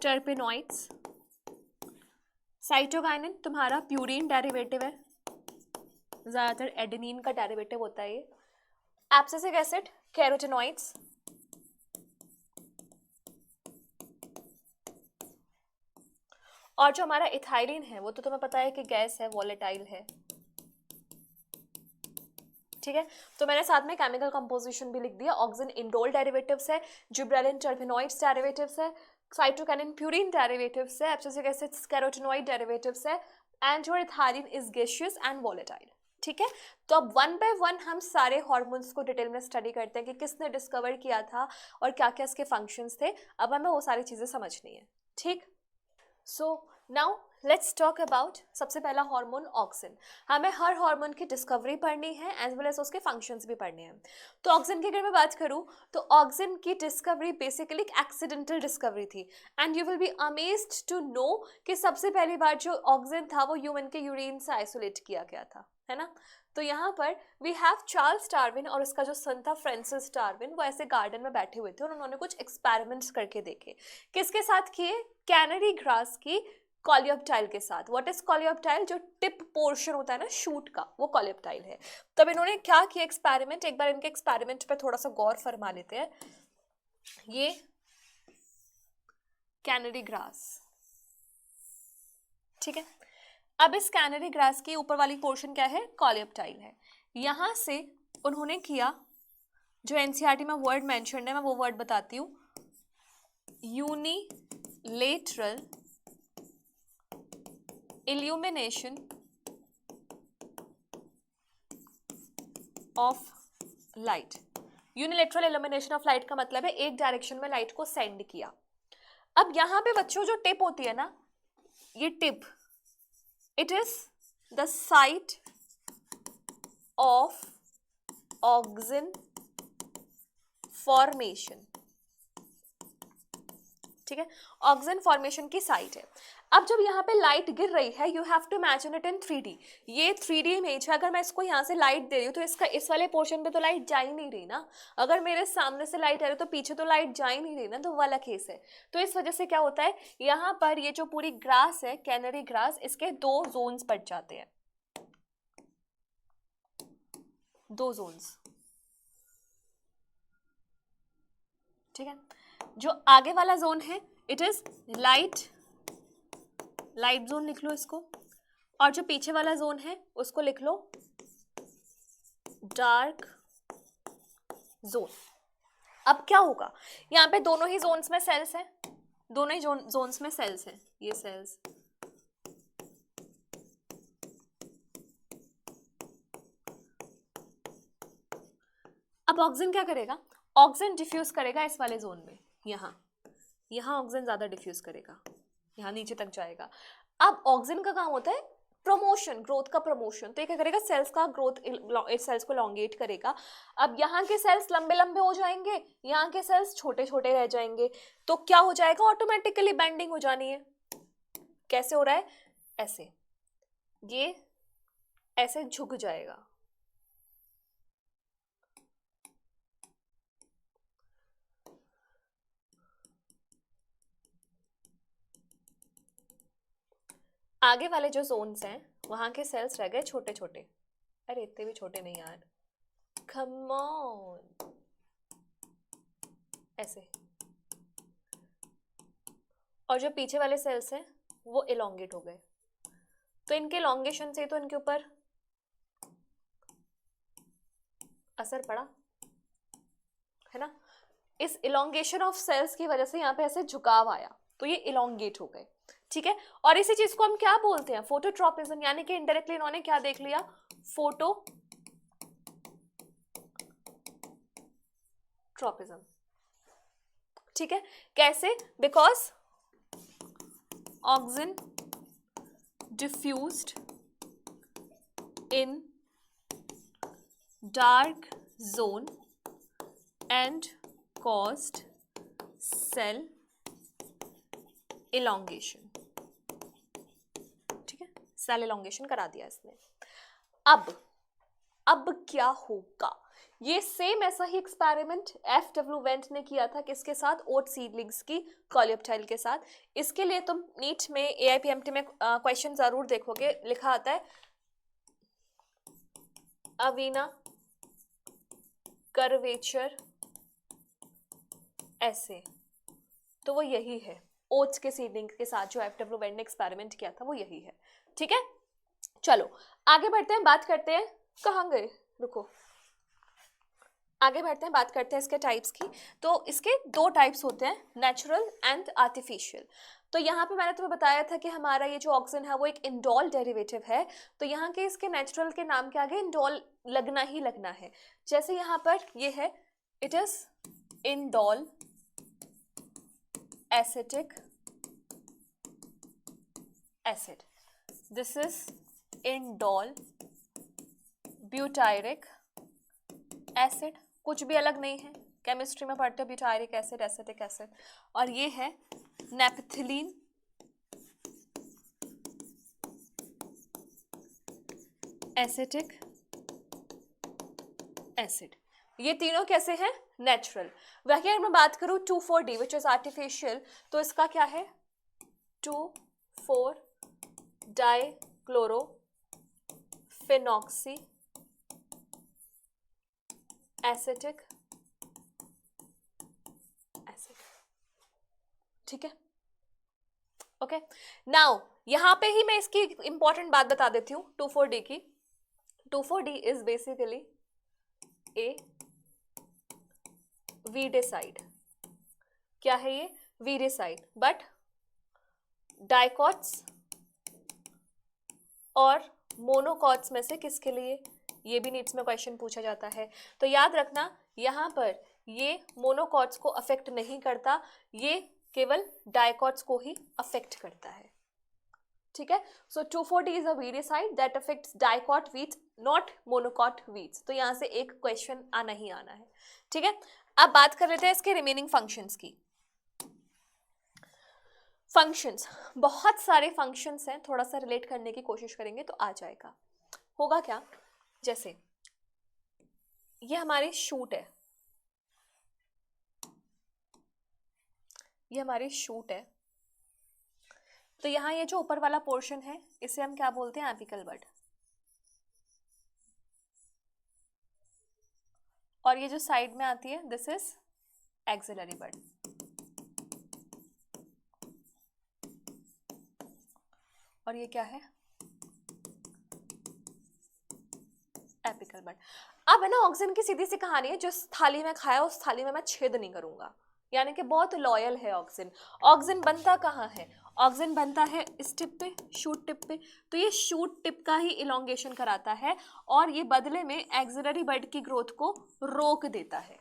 टर्पेनॉइड्स। साइटोकाइनिन तुम्हारा प्यूरीन डेरिवेटिव है, ज्यादातर एडेनिन का डेरिवेटिव होता है ये। Abscisic acid carotenoids. और जो हमारा इथाइलिन है वो तो तुम्हें पता है कि गैस है, वॉलेटाइल है, ठीक है। तो मैंने साथ में केमिकल कंपोजिशन भी लिख दिया। ऑक्सिन इंडोल डेरिवेटिव्स है, जिब्रेलिन टर्पेनॉइड्स डेरिवेटिव्स है, साइटोकाइनिन प्यूरीन डेरिवेटिव्स है, एब्सिसिक एसिड कैरोटेनॉइड डेरिवेटिव्स है, and your ethylene is gaseous and volatile, ठीक है। तो अब वन बाय वन हम सारे हार्मोन्स को डिटेल में स्टडी करते हैं कि किसने डिस्कवर किया था और क्या क्या इसके फंक्शंस थे। अब हमें वो सारी चीजें समझनी है, ठीक। So now let's talk about सबसे पहला हार्मोन ऑक्सिन। हमें हर हार्मोन की डिस्कवरी पढ़नी है एज वेल एज उसके फंक्शंस भी पढ़ने हैं। तो ऑक्सिन की अगर मैं बात करूं तो ऑक्सिन की डिस्कवरी बेसिकली एक एक्सीडेंटल डिस्कवरी थी, and you will be amazed to know कि सबसे पहली बार जो ऑक्सिन था वो ह्यूमन के यूरिन से आइसोलेट किया गया था, है ना। तो यहाँ पर वी हैव चार्ल्स डार्विन और उसका जो सन था फ्रांसिस डार्विन, वो ऐसे गार्डन में बैठे हुए थे और उन्होंने कुछ एक्सपेरिमेंट्स करके देखे। किसके साथ किए? कैनरी ग्रास की कॉलियोप्टाइल के साथ। What is coleoptile? जो टिप पोर्शन होता है ना शूट का, वो कॉलियोप्टाइल है। तब इन्होंने क्या किया एक्सपेरिमेंट, एक बार इनके एक्सपेरिमेंट पे थोड़ा सा गौर फरमा लेते हैं। ये कैनरी ग्रास, ठीक है। अब इस कैनरी ग्रास की ऊपर वाली पोर्शन क्या है? कॉलियोप्टाइल है। यहां से उन्होंने किया, जो एनसीईआरटी में वर्ड मेंशन्ड है मैं वो वर्ड बताती हूँ, unilateral illumination of light. Unilateral illumination of light का मतलब है एक डायरेक्शन में लाइट को सेंड किया। अब यहां पे बच्चों जो टिप होती है ना, ये tip, it is the site of auxin formation, ठीक है। ऑक्सिन फॉर्मेशन की साइट है। अब जब यहाँ पे लाइट गिर रही है, you have to imagine it in 3D। ये 3D इमेज है। अगर मैं इसको यहाँ से लाइट दे रही हूँ तो इसका इस वाले पोर्शन पे तो लाइट जा ही नहीं रही ना। अगर मेरे सामने से लाइट आ रही है तो पीछे तो लाइट जा ही नहीं रही ना, तो वाला केस है। तो इस वजह से क्या होता है, यहाँ पर ये जो पूरी ग्रास है, कैनरी ग्रास, इसके दो जोन्स पड़ जाते हैं, दो जोन्स, ठीक है। जो आगे वाला जोन है इट इज लाइट जोन, लिख लो इसको। और जो पीछे वाला जोन है उसको लिख लो डार्क जोन। अब क्या होगा, यहाँ पे दोनों ही जोन्स में सेल्स हैं, दोनों ही जोन्स में सेल्स हैं, ये सेल्स। अब ऑक्सिन क्या करेगा? ऑक्सिन डिफ्यूज करेगा इस वाले जोन में, यहाँ ऑक्सिन ज्यादा डिफ्यूज करेगा, यहाँ नीचे तक जाएगा। अब ऑक्सिन का काम होता है प्रमोशन, ग्रोथ का प्रमोशन। तो ये क्या करेगा? सेल्स का ग्रोथ, सेल्स को लॉन्गेट करेगा। अब यहाँ के सेल्स लंबे लंबे हो जाएंगे, यहाँ के सेल्स छोटे छोटे रह जाएंगे। तो क्या हो जाएगा? ऑटोमेटिकली बेंडिंग हो जानी है। कैसे हो रहा है? ऐसे, ये ऐसे झुक जाएगा, आगे वाले जो जोन्स हैं वहां के सेल्स रह गए छोटे छोटे। अरे इतने भी छोटे नहीं यार, कम ऑन, ऐसे। और जो पीछे वाले सेल्स हैं वो इलोंगेट हो गए। तो इनके इलोंगेशन से तो इनके ऊपर असर पड़ा है ना। इस इलोंगेशन ऑफ सेल्स की वजह से यहाँ पे ऐसे झुकाव आया, तो ये इलोंगेट हो गए, ठीक है। और इसी चीज को हम क्या बोलते हैं? फोटोट्रॉपिज्म। यानी कि इनडायरेक्टली इन्होंने क्या देख लिया? फोटोट्रॉपिज्म, ठीक है। कैसे? Because auxin diffused in dark zone and caused cell elongation, ठीक है। सेल elongation करा दिया इसने। अब अब क्या होगा? ये सेम ऐसा ही एक्सपेरिमेंट F.W. वेंट ने किया था किसके साथ? ओट सीडलिंग्स की कॉलियोप्टाइल के साथ। इसके लिए तुम नीट में AIPMT में क्वेश्चन जरूर देखोगे, लिखा आता है अवीना कर्वेचर ऐसे, तो वो यही है। ओट्स के सीडलिंग के साथ जो F.W. वेंट ने एक्सपेरिमेंट किया था वो यही है। ठीक है, चलो आगे बढ़ते हैं, बात करते हैं। कहाँ गए? रुको, आगे बढ़ते हैं, बात करते हैं इसके टाइप्स की। तो इसके दो टाइप्स होते हैं, नेचुरल एंड आर्टिफिशियल। तो यहाँ पे मैंने तुम्हें बताया था कि हमारा ये जो ऑक्सिन है वो एक इंडोल डेरिवेटिव है। तो यहाँ के इसके नेचुरल के नाम के आगे इंडोल लगना ही लगना है। जैसे यहाँ पर ये है, it is indole acetic acid, this is indole butyric acid, कुछ भी अलग नहीं है, केमिस्ट्री में पढ़ते हो ब्यूटायरिक एसिड, एसिटिक एसिड। और ये है नेपथिलीन एसिटिक एसिड। ये तीनों कैसे हैं? नेचुरल। वही अगर मैं बात करूं 2,4-D विच इज आर्टिफिशियल, तो इसका क्या है? 2,4-डाइक्लोरोफिनॉक्सी एसिटिक एसिड। ठीक है, ओके। नाउ यहां पे ही मैं इसकी इंपॉर्टेंट बात बता देती हूँ 2,4-D की। 2,4-D इज बेसिकली ए वीडेसाइड। क्या है ये? वीडेसाइड। बट डाइकॉट्स और मोनोकॉट्स में से किसके लिए? ये भी नीट्स में क्वेश्चन पूछा जाता है। तो याद रखना यहाँ पर ये मोनोकॉट्स को अफेक्ट नहीं करता, ये केवल डाइकॉट्स को ही अफेक्ट करता है। ठीक है, so 2,4-D is a weedicide that affects dicot weeds, not monocot weeds. तो यहाँ से एक क्वेश्चन आना ही आना है। ठीक है, अब बात कर लेते हैं इसके रिमेनिंग फंक्शंस की। फंक्शंस, बहुत सारे फंक्शंस हैं, थोड़ा सा रिलेट करने की कोशिश करेंगे तो आ जाएगा। होगा क्या? जैसे ये हमारी शूट है, ये हमारी शूट है। तो यहाँ ये जो ऊपर वाला पोर्शन है इसे हम क्या बोलते हैं? एपिकल बड। और ये जो साइड में आती है दिस इज एक्सिलरी बड। और ये क्या है? एपिकल बड। अब है ना, ऑक्सिन की सीधी सी कहानी है, जो थाली में खाया उस थाली में मैं छेद नहीं करूंगा, यानी कि बहुत लॉयल है ऑक्सिन। ऑक्सिन बनता कहाँ है? ऑक्सिन बनता है इस टिप पे, शूट टिप पे। तो ये शूट टिप का ही इलोंगेशन कराता है और ये बदले में एक्सिलरी बड की ग्रोथ को रोक देता है।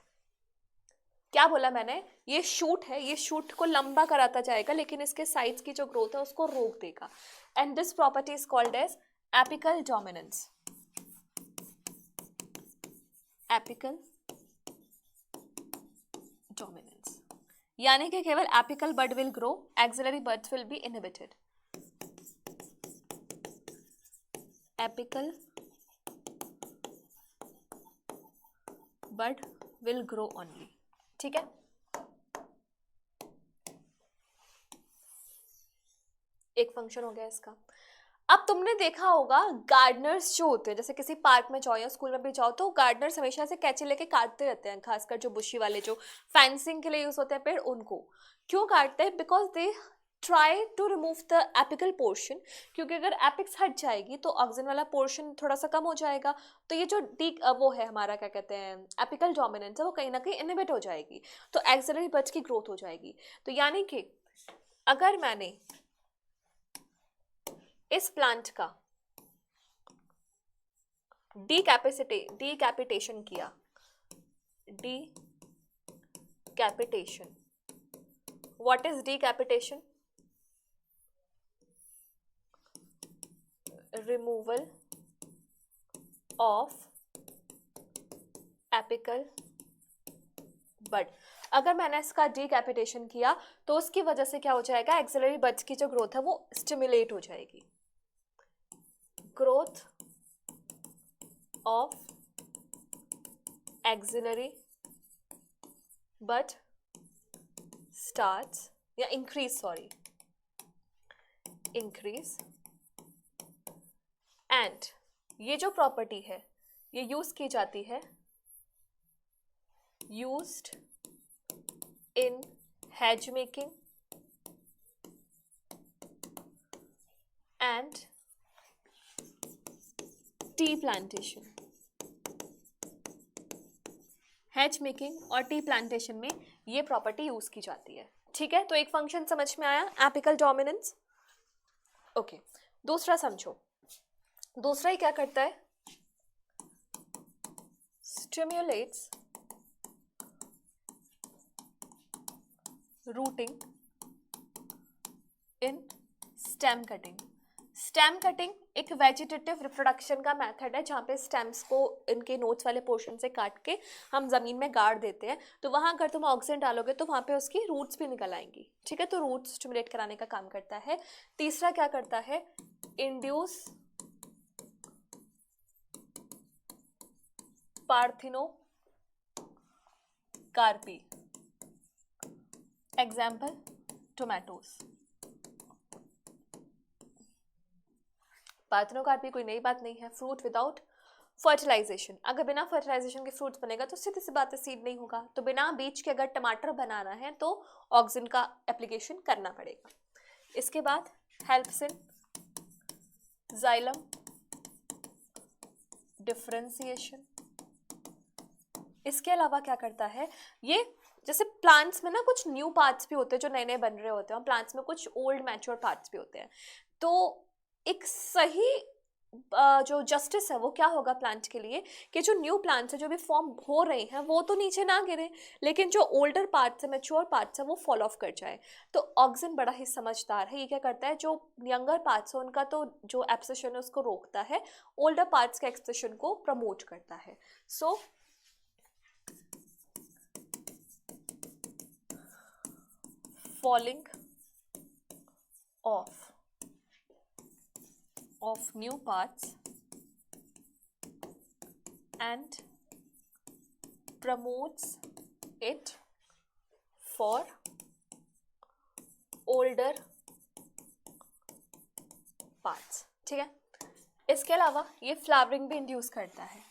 क्या बोला मैंने? ये शूट है, ये शूट को लंबा कराता जाएगा लेकिन इसके साइड्स की जो ग्रोथ है उसको रोक देगा। And this property is called as apical dominance. Apical dominance यानी कि केवल apical bud will grow, axillary buds will be inhibited. Apical bud will grow only. ठीक है, एक फंक्शन हो गया इसका। अब तुमने देखा होगा गार्डनर्स जो होते हैं, जैसे किसी पार्क में जाओ या स्कूल में भी जाओ तो गार्डनर्स हमेशा से कैंची लेके काटते रहते हैं, खासकर जो बुशी वाले जो फेंसिंग के लिए यूज होते हैं पेड़, उनको क्यों काटते हैं? Because they try to remove the apical portion, क्योंकि अगर एपिक्स हट जाएगी तो ऑक्सिन वाला पोर्शन थोड़ा सा कम हो जाएगा। तो ये जो वो है हमारा क्या कहते हैं एपिकल डोमिनेंस है, वो कहीं ना कहीं इनहिबिट हो जाएगी, तो एक्सिलरी बड्स की ग्रोथ हो जाएगी। तो यानी कि अगर मैंने इस प्लांट का डीकैपिटेशन किया, decapitation, what is decapitation? Removal of apical bud. अगर मैंने इसका डीकैपिटेशन किया तो उसकी वजह से क्या हो जाएगा? एक्सिलरी बड्स की जो ग्रोथ है वो स्टिमुलेट हो जाएगी। Growth of axillary but starts या इंक्रीज, सॉरी, इंक्रीज। एंड ये जो प्रॉपर्टी है ये यूज की जाती है, used in hedge making and tea plantation। hedge making और टी प्लांटेशन में ये प्रॉपर्टी यूज की जाती है। ठीक है, तो एक फंक्शन समझ में आया, एपिकल डोमिनेंस। ओके, दूसरा समझो। दूसरा ही क्या करता है, स्टिम्युलेट्स rooting in stem cutting. Stem cutting एक वेजिटेटिव रिप्रोडक्शन का मेथड है जहाँ पे स्टेम्स को इनके नोट्स वाले पोर्शन से काट के हम जमीन में गाड़ देते हैं। तो वहाँ अगर तुम ऑक्सीजन डालोगे तो वहाँ पे उसकी रूट्स भी निकल आएंगी। ठीक है, तो रूट स्टिमुलेट कराने का काम करता है। तीसरा क्या करता है, induce parthenocarpy. Example, tomatoes. Parthenocarpy कोई नई बात नहीं है, फ्रूट विदाउट फर्टिलाइजेशन। अगर बिना फर्टिलाइजेशन के फ्रूट्स बनेगा तो सीधी सी बात है सीड नहीं होगा। तो बिना बीज के अगर टमाटर बनाना है तो ऑक्सीजन का एप्लीकेशन करना पड़ेगा। इसके बाद हेल्प्स इन जाइलम डिफरेंशिएशन। इसके अलावा क्या करता है, ये जैसे प्लांट्स में ना कुछ न्यू पार्ट्स भी होते हैं जो नए नए बन रहे होते हैं, और प्लांट्स में कुछ ओल्ड मैच्योर पार्ट्स भी होते हैं। तो एक सही जो जस्टिस है वो क्या होगा प्लांट के लिए, कि जो न्यू प्लांट्स है जो भी फॉर्म हो रहे हैं वो तो नीचे ना गिरे, लेकिन जो ओल्डर पार्ट्स है, मैच्योर पार्ट्स है, वो फॉल ऑफ कर जाए। तो ऑक्सीजन बड़ा ही समझदार है, ये क्या करता है, जो यंगर पार्ट्स है उनका तो जो एब्सेशन है उसको रोकता है, ओल्डर पार्ट्स के एक्सप्रेशन को प्रमोट करता है। सो falling of new parts and promotes it for older parts। ठीक है, इसके अलावा ये फ्लावरिंग भी इंड्यूस करता है,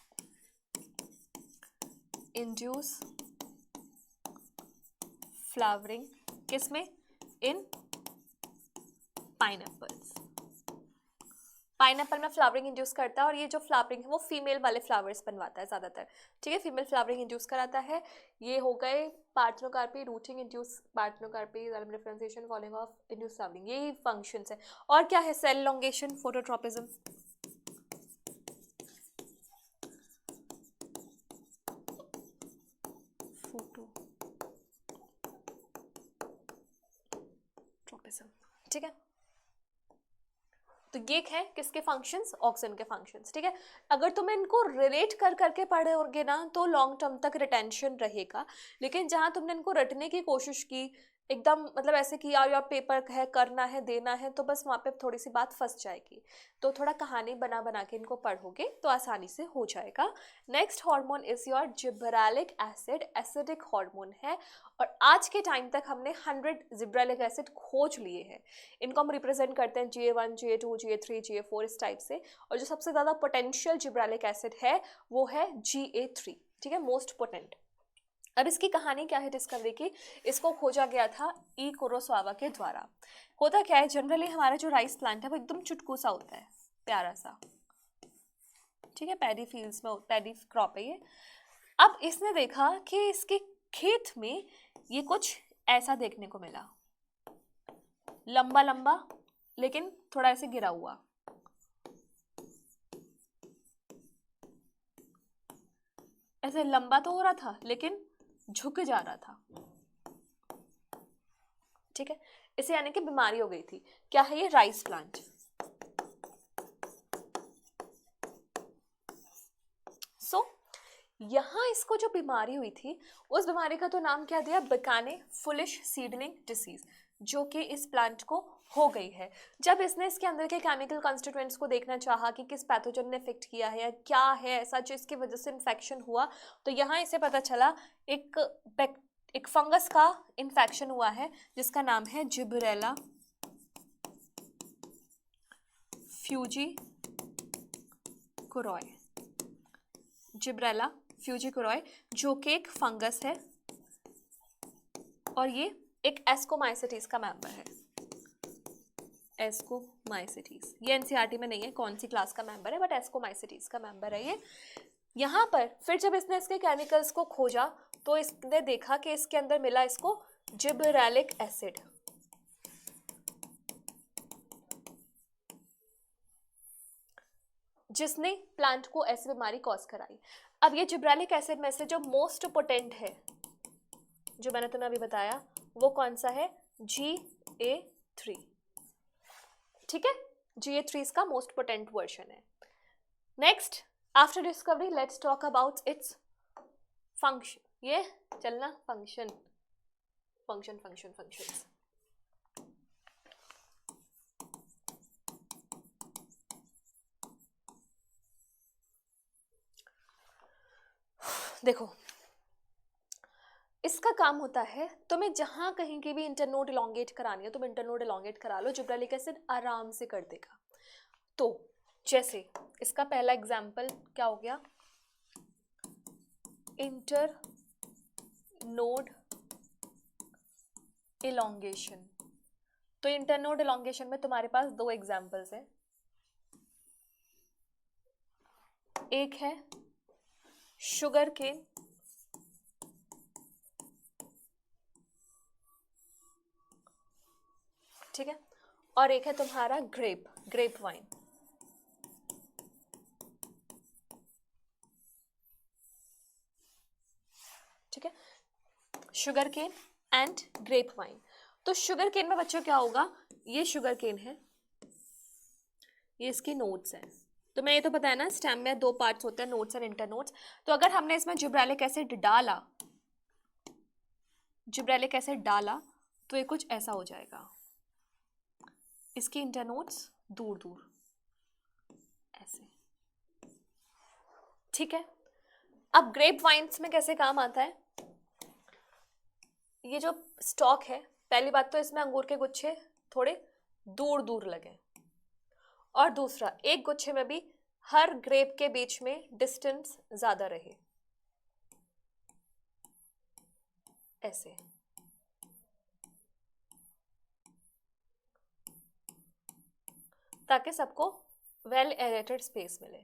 इंड्यूस फ्लावरिंग किसमें, इन पाइनएप्पल्स। पाइनएप्पल में फ्लावरिंग इंड्यूस करता है, और ये जो फ्लावरिंग है वो फीमेल वाले फ्लावर्स बनवाता है ज़्यादातर। ठीक है, फीमेल फ्लावरिंग इंड्यूस कराता है। ये हो गए parthenocarpy, routing induce parthenocarpy, xylem differentiation, falling of, induce flowering, यही फंक्शंस है। और क्या है, सेल एलोंगेशन, फोटोट्रोपिज्म। ठीक है, तो ये है किसके फंक्शंस, ऑक्सीजन के फंक्शंस। ठीक है, अगर तुम इनको रिलेट कर करके पढ़ोगे ना तो लॉन्ग टर्म तक रिटेंशन रहेगा, लेकिन जहाँ तुमने इनको रटने की कोशिश की एकदम, मतलब ऐसे कि यार पेपर है, करना है, देना है, तो बस वहाँ पे थोड़ी सी बात फंस जाएगी। तो थोड़ा कहानी बना बना के इनको पढ़ोगे तो आसानी से हो जाएगा। Next hormone is your gibberellic acid, acidic hormone है, और आज के टाइम तक हमने 100 जिब्रेलिक एसिड खोज लिए हैं। इनको हम रिप्रेजेंट करते हैं GA1, GA2, GA3, GA4 इस टाइप से, और जो सबसे ज़्यादा पोटेंशियल जिब्रेलिक एसिड है वो है GA3। ठीक है, मोस्ट पोटेंट। अब इसकी कहानी क्या है डिस्कवरी की, इसको खोजा गया था ई कुरोसावा के द्वारा। होता क्या है, जनरली हमारा जो राइस प्लांट है वो एकदम चुटकू सा होता है, प्यारा सा। ठीक है, पैडी फील्ड्स में, पैडी क्रॉप है ये। अब इसने देखा कि इसके खेत में ये कुछ ऐसा देखने को मिला, लंबा लंबा लेकिन थोड़ा ऐसे गिरा हुआ। ऐसे लंबा तो हो रहा था लेकिन झुक जा रहा था। ठीक है, इसे यानी कि बीमारी हो गई थी। क्या है ये, राइस प्लांट। सो यहां इसको जो बीमारी हुई थी उस बीमारी का तो नाम क्या दिया, बिकाने फुलिश सीडलिंग डिसीज, जो कि इस प्लांट को हो गई है। जब इसने इसके अंदर के केमिकल कॉन्स्टिट्यूएंट्स को देखना चाहा कि किस पैथोजन ने इफेक्ट किया है या क्या है ऐसा जो इसकी वजह से इन्फेक्शन हुआ, तो यहाँ इसे पता चला एक फंगस का इन्फेक्शन हुआ है जिसका नाम है जिबरेला फ्यूजीकुरोय। जिब्रेला फ्यूजीकुरोय जो कि एक फंगस है और ये एक एस्कोमाइसिटीज का मेंबर है। एस्कोमाइसिटीज ये एनसीईआरटी में नहीं है कौन सी क्लास का मेंबर है, बट एस्कोमाइसिटीज का मेंबर है ये। यहाँ पर फिर जब इसने इसके केमिकल्स को खोजा तो इसने देखा कि इसके अंदर मिला इसको जिबरेलिक एसिड। जिसने प्लांट को ऐसी बीमारी कॉज कराई। अब ये जिब्रेलिक एसिड में से जो मोस्ट पोटेंट है जो मैंने तुम्हें अभी बताया वो कौन सा है, GA3। ठीक है, GA3 इसका मोस्ट पोटेंट वर्जन है। Next, after discovery let's talk about its function. ये चलना फंक्शन फंक्शन फंक्शन फंक्शंस। देखो इसका काम होता है तुम्हें जहां कहीं की भी इंटरनोड इलोंगेट करानी है तुम इंटरनोड इलोंगेट करा लो, जिब्रेलिक एसिड आराम से कर देगा। तो जैसे इसका पहला एग्जाम्पल क्या हो गया, इंटरनोड इलोंगेशन। तो इंटरनोड इलोंगेशन में तुम्हारे पास दो एग्जाम्पल्स हैं, एक है शुगर केन ठीक है, और एक है तुम्हारा ग्रेप वाइन। ठीक है, sugarcane and grape wine. तो शुगर केन में बच्चों क्या होगा, ये शुगर केन है, ये इसकी नोट्स हैं। तो मैं ये तो पता है ना स्टेम में दो पार्ट्स होते हैं, नोट्स और इंटरनोट्स। तो अगर हमने इसमें जिब्रेलिक एसिड डाला तो ये कुछ ऐसा हो जाएगा, इसकी इंटरनोट्स दूर दूर ऐसे। ठीक है, अब ग्रेप वाइन्स में कैसे काम आता है, ये जो स्टॉक है पहली बात तो इसमें अंगूर के गुच्छे थोड़े दूर दूर लगे, और दूसरा एक गुच्छे में भी हर ग्रेप के बीच में डिस्टेंस ज्यादा रहे, ऐसे। ताकि सबको वेल एरेटेड स्पेस मिले।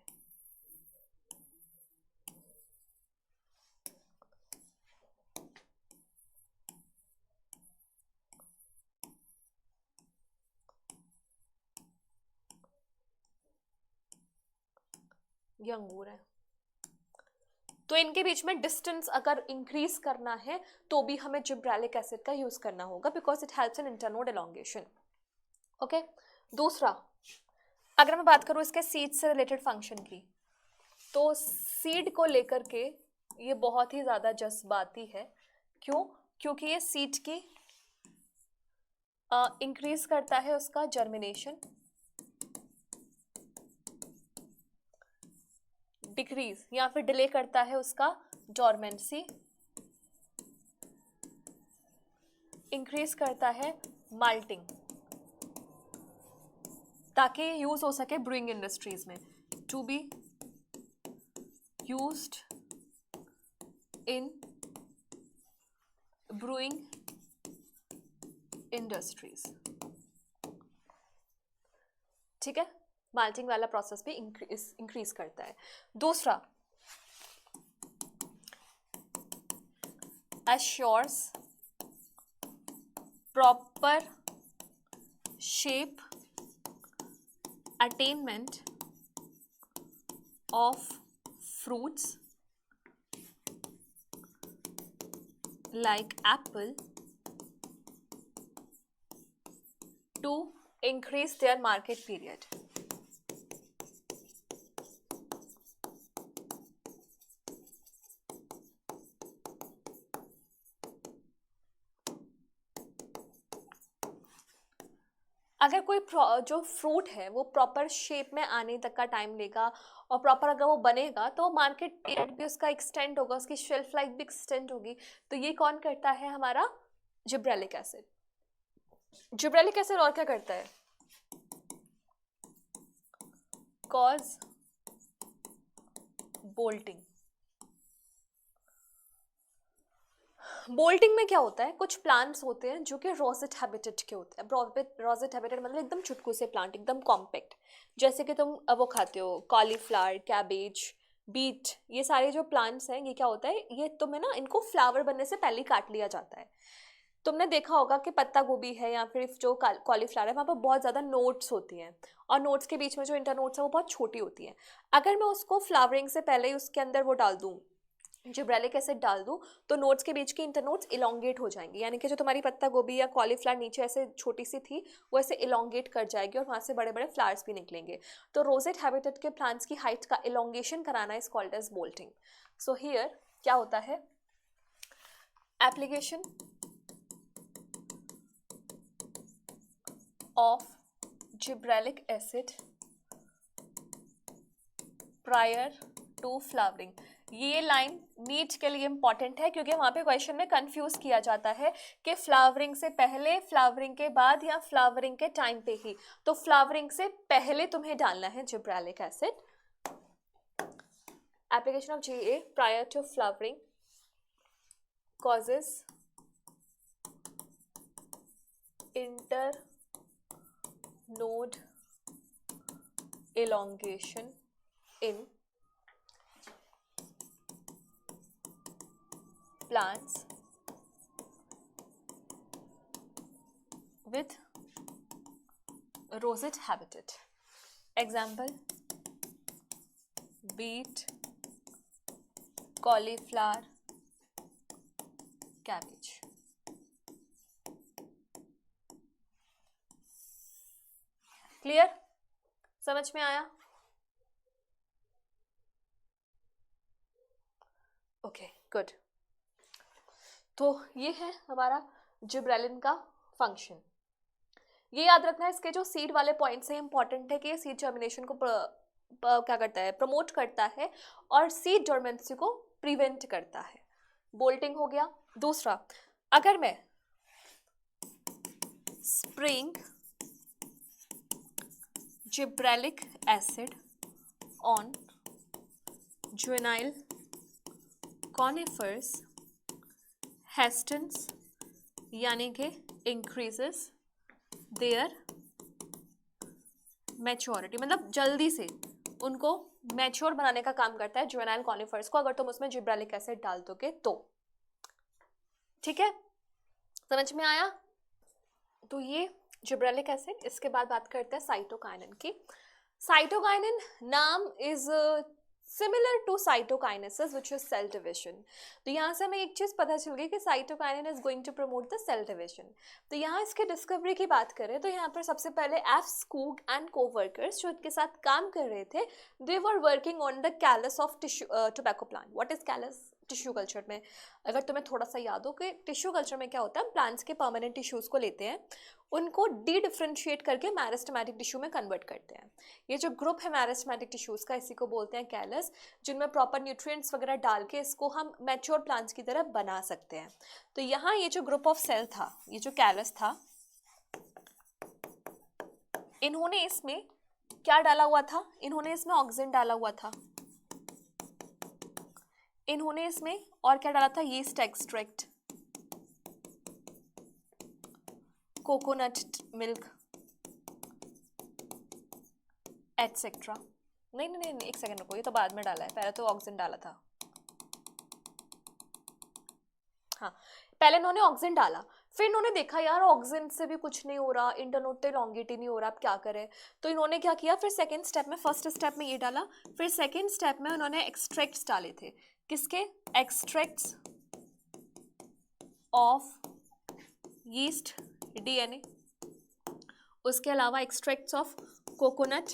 ये अंगूर है, तो इनके बीच में डिस्टेंस अगर इंक्रीज करना है तो भी हमें जिब्रेलिक एसिड का यूज करना होगा, because it helps in internode elongation. Okay, दूसरा अगर मैं बात करूं इसके सीड से रिलेटेड फंक्शन की, तो सीड को लेकर के ये बहुत ही ज्यादा जज्बाती है। क्यों? क्योंकि ये सीड की इंक्रीज करता है उसका जर्मिनेशन, डिक्रीज या फिर डिले करता है उसका डोरमेंसी, इंक्रीज करता है माल्टिंग, ताकि यूज हो सके ब्रूइंग इंडस्ट्रीज में, to be used in brewing industries. ठीक है, माल्टिंग वाला प्रोसेस भी इंक्रीज करता है। दूसरा, assures proper shape attainment of fruits like apple to increase their market period. अगर कोई जो फ्रूट है वो प्रॉपर शेप में आने तक का टाइम लेगा और प्रॉपर अगर वो बनेगा तो मार्केट पीरियड भी उसका एक्सटेंड होगा, उसकी शेल्फ लाइफ भी एक्सटेंड होगी। तो ये कौन करता है? हमारा जिब्रेलिक एसिड। जिब्रेलिक एसिड और क्या करता है? Cause bolting. बोल्टिंग में क्या होता है? कुछ प्लांट्स होते हैं जो कि रोजेट हैबिटेट के होते हैं। रोजेट हैबिटेट मतलब एकदम चुटकू से प्लांट, एकदम कॉम्पैक्ट। जैसे कि तुम वो खाते हो कॉलीफ्लावर, कैबेज, बीट, ये सारे जो प्लांट्स हैं, ये क्या होता है, ये तुम्हें ना इनको फ्लावर बनने से पहले ही काट लिया जाता है। तुमने देखा होगा कि पत्ता गोभी है या फिर जो कॉलीफ्लावर है, वहाँ पर बहुत ज़्यादा नोट्स होती हैं और नोट्स के बीच में जो इंटरनोट्स है वो बहुत छोटी होती हैं। अगर मैं उसको फ्लावरिंग से पहले ही उसके अंदर वो डाल दूँ, जिब्रेलिक एसिड डाल दूँ, तो नोट्स के बीच की इंटरनोट्स इलोंगेट हो जाएंगी, यानी कि जो तुम्हारी पत्ता गोभी या कॉलीफ्लावर नीचे ऐसे छोटी सी थी वो ऐसे इलोंगेट कर जाएगी और वहाँ से बड़े बड़े फ्लावर्स भी निकलेंगे। तो रोजेट हैबिटेट के प्लांट्स की हाइट का इलोंगेशन कराना is called as bolting. So here क्या होता है? Application of gibberellic acid prior to flowering। ये लाइन नीट के लिए इंपॉर्टेंट है क्योंकि वहां पे क्वेश्चन में कंफ्यूज किया जाता है कि फ्लावरिंग से पहले, फ्लावरिंग के बाद या फ्लावरिंग के टाइम पे ही। तो फ्लावरिंग से पहले तुम्हें डालना है gibberellic acid. Application of GA prior to flowering causes internode elongation in plants with rosette habitat. Example: beet, cauliflower, cabbage. Clear? समझ में आया? Okay, good. तो ये है हमारा जिब्रेलिन का फंक्शन। ये याद रखना है, इसके जो सीड वाले पॉइंट्स हैं इंपॉर्टेंट है कि ये सीड जर्मिनेशन को क्या करता है? प्रमोट करता है और सीड डोरमेंसी को प्रिवेंट करता है। बोल्टिंग हो गया। दूसरा, अगर मैं spray gibberellic acid on juvenile conifers hastens, यानी कि इंक्रीजेस देयर मैच्योरिटी, मतलब जल्दी से उनको मैच्योर बनाने का काम करता है जुवेनाइल कॉनिफर्स को, अगर तुम उसमें जिब्रेलिक एसिड डाल दोगे तो। ठीक है, समझ में आया? तो ये जिब्रेलिक एसिड। इसके बाद बात करते हैं साइटोकाइनिन की। साइटोकाइनिन नाम is similar to cytokinesis which is cell division. तो यहाँ से हमें एक चीज़ पता चल गई कि cytokinin is going to promote the cell division. तो यहाँ इसके डिस्कवरी की बात करें तो यहाँ पर सबसे पहले एफ स्कूग एंड कोवर्कर्स जो इनके साथ काम कर रहे थे, they were working on the callus of tobacco plant. What is callus? Tissue culture में अगर तुम्हें थोड़ा सा याद हो कि टिश्यू कल्चर में क्या होता है, प्लांट्स के परमानेंट टिश्यूज़ को लेते हैं, उनको डी डिफ्रेंशिएट करके मैरिस्टेमेटिक टिश्यू में कन्वर्ट करते हैं। ये जो ग्रुप है मैरिस्टेमेटिक टिश्यूज़ का, इसी को बोलते हैं कैलस, जिनमें प्रॉपर न्यूट्रिएंट्स वगैरह डाल के इसको हम मैच्योर प्लांट्स की तरह बना सकते हैं। तो यहाँ ये जो ग्रुप ऑफ सेल था, ये जो कैलस था, इन्होंने इसमें क्या डाला हुआ था? इन्होंने इसमें ऑक्सिन डाला हुआ था। इन्होंने इसमें और क्या डाला था? Yeast extract, coconut milk, etcetera. नहीं नहीं नहीं, एक सेकंड रुको, ये तो बाद में डाला है, पहले तो ऑक्सिन डाला था। हाँ, पहले इन्होंने ऑक्सिन डाला, फिर इन्होंने देखा यार ऑक्सिन से भी कुछ नहीं हो रहा, इंटरनोड एलोंगेट ही नहीं हो रहा, अब क्या करें? तो इन्होंने क्या किया, फिर सेकंड स्टेप में, फर्स्ट स्टेप में ये डाला, फिर सेकंड स्टेप में उन्होंने एक्सट्रैक्ट्स डाले थे। किसके? एक्सट्रैक्ट्स ऑफ यीस्ट DNA, उसके अलावा extracts of coconut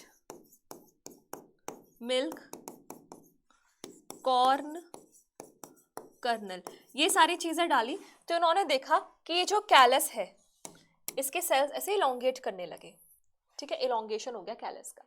milk, corn kernel, ये सारी चीज़ें डाली। तो उन्होंने देखा कि ये जो कैलस है इसके सेल्स ऐसे इलोंगेट करने लगे। ठीक है, इलोंगेशन हो गया कैलस का।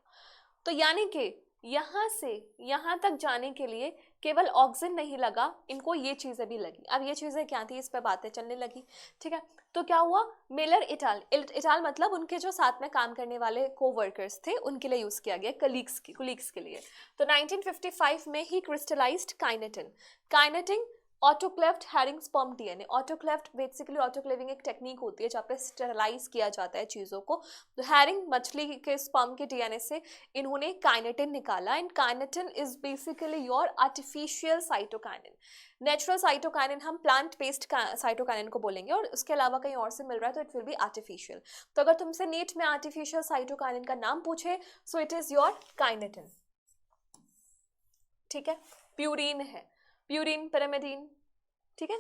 तो यानी कि यहाँ से यहाँ तक जाने के लिए केवल ऑक्सिन नहीं लगा, इनको ये चीजें भी लगी। अब ये चीजें क्या थी, इस पे बातें चलने लगी, ठीक है। तो क्या हुआ, मिलर इटाल मतलब उनके जो साथ में काम करने वाले कोवर्कर्स थे उनके लिए यूज किया गया, कुलीग्स के लिए। तो 1955 में ही crystallised kinetin autoclaved herring sperm DNA. Autoclaved basically autoclaving एक टेक्निक होती है जहाँ पे स्टेरलाइज किया जाता है चीज़ों को। तो हैरिंग मछली के स्पर्म के डीएनए से इन्होंने काइनेटिन निकाला, and kinetin is basically your artificial cytokinin. Natural cytokinin हम प्लांट बेस्ड साइटोकाइनिन को बोलेंगे, और उसके अलावा कहीं और से मिल रहा है तो इट विल बी आर्टिफिशियल। तो अगर तुमसे नीट में आर्टिफिशियल साइटोकाइनिन का नाम पूछे so it is your kinetin, ठीक है। प्यूरिन है, प्यूरिन, पिरामिडीन, ठीक है।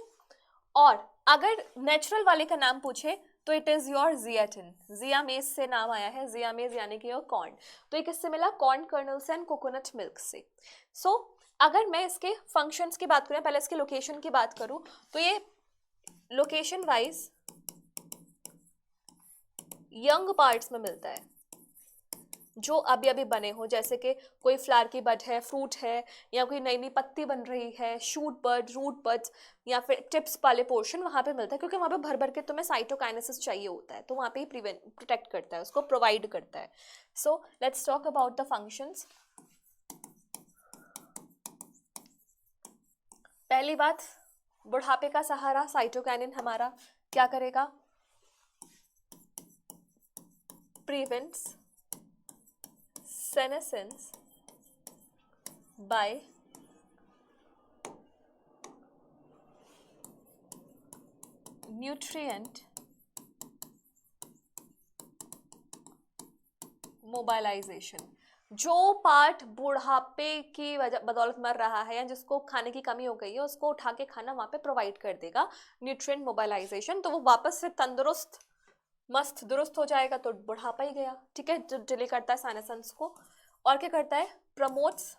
और अगर नेचुरल वाले का नाम पूछे तो इट इज योर जियाटिन। जियामेज से नाम आया है, जियामेज यानी कि योर कॉर्न। तो ये किससे मिला, कॉर्न कर्नल से एंड कोकोनट मिल्क से। सो अगर मैं इसके फंक्शंस की बात करूं, पहले इसके लोकेशन की बात करूं, तो ये लोकेशन वाइज यंग पार्ट्स में मिलता है जो अभी अभी बने हो, जैसे कि कोई फ्लावर की बड है, फ्रूट है, या कोई नई नई पत्ती बन रही है, शूट बड, रूट बड, या फिर टिप्स वाले पोर्शन वहाँ पे मिलता है, क्योंकि वहाँ पे भर भर के तुम्हें साइटोकाइनेसिस चाहिए होता है, तो वहाँ पे ही प्रोटेक्ट करता है, उसको प्रोवाइड करता है। So let's talk about the functions. पहली बात, बुढ़ापे का सहारा साइटोकाइनिन हमारा क्या करेगा, prevents senescence by nutrient mobilization। जो पार्ट बुढ़ापे की बदौलत मर रहा है या जिसको खाने की कमी हो गई है, उसको उठा के खाना वहां पे प्रोवाइड कर देगा न्यूट्रिएंट मोबाइलाइजेशन, तो वो वापस से तंदुरुस्त मस्त दुरुस्त हो जाएगा, तो बुढ़ापा ही गया, ठीक है। जो डिले करता है साइनेसेंस को। और क्या करता है, प्रमोट्स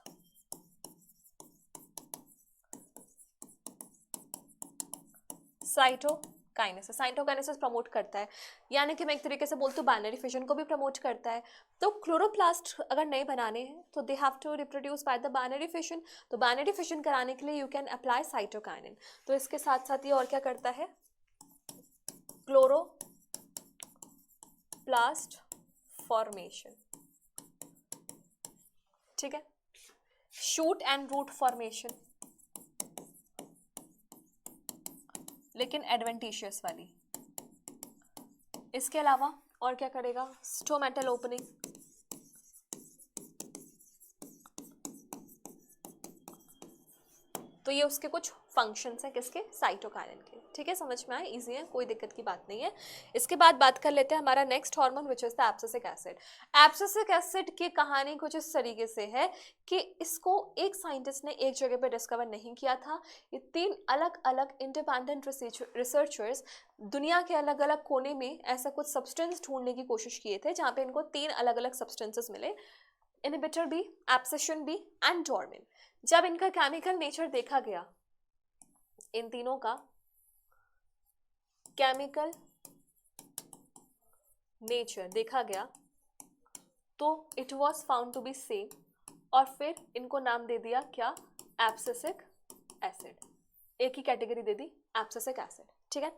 साइटोकाइनेसिस प्रमोट करता है, यानी कि मैं एक तरीके से बोलती हूँ बाइनरी फिशन को भी प्रमोट करता है। तो क्लोरोप्लास्ट अगर नए बनाने हैं तो they have to reproduce by the binary fission. तो बाइनरी फिशन कराने के लिए यू कैन अप्लाई साइटोकाइनिन। तो इसके साथ साथ ये और क्या करता है, क्लोरोप्लास्ट फॉर्मेशन, ठीक है। शूट एंड रूट फॉर्मेशन, लेकिन एडवेंटिशियस वाली। इसके अलावा और क्या करेगा, स्टोमेटल ओपनिंग, तो ये उसके कुछ फंक्शंस हैं, किसके, साइटोकाइनिन के, ठीक है। समझ में आए, इजी है, कोई दिक्कत की बात नहीं है। इसके बाद बात कर लेते हैं हमारा next hormone which is the abscisic acid. Abscisic acid की कहानी कुछ इस तरीके से है कि इसको एक साइंटिस्ट ने एक जगह पे डिस्कवर नहीं किया था, ये 3 अलग अलग इंडिपेंडेंट रिसर्चर्स दुनिया के अलग अलग कोने में ऐसा कुछ सब्सटेंस ढूंढने की कोशिश किए थे, जहाँ पे इनको 3 अलग अलग सब्सटेंसेस मिले, इनहिबिटर भी, एब्सिशन भी एंड डोर्मिन। जब इनका केमिकल नेचर देखा गया, इन तीनों का केमिकल नेचर देखा गया, तो it was found to be same, और फिर इनको नाम दे दिया क्या, एब्सिसिक एसिड। एक ही कैटेगरी दे दी, एब्सिसिक एसिड, ठीक है।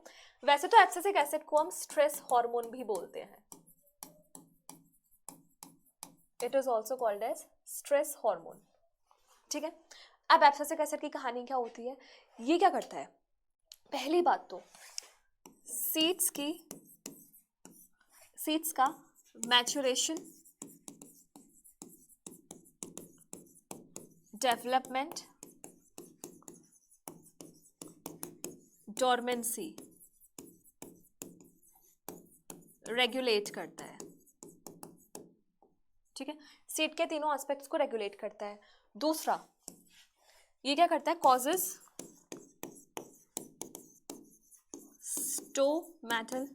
वैसे तो एब्सिसिक एसिड को हम स्ट्रेस हार्मोन भी बोलते हैं, it is also called as stress hormone, ठीक है। अब एब्सिसिक एसिड की कहानी क्या होती है, ये क्या करता है, पहली बात तो सीड्स का मैचुरेशन, डेवलपमेंट, डोरमेंसी रेगुलेट करता है, ठीक है। सीड के तीनों एस्पेक्ट्स को रेगुलेट करता है। दूसरा, ये क्या करता है, causes stomatal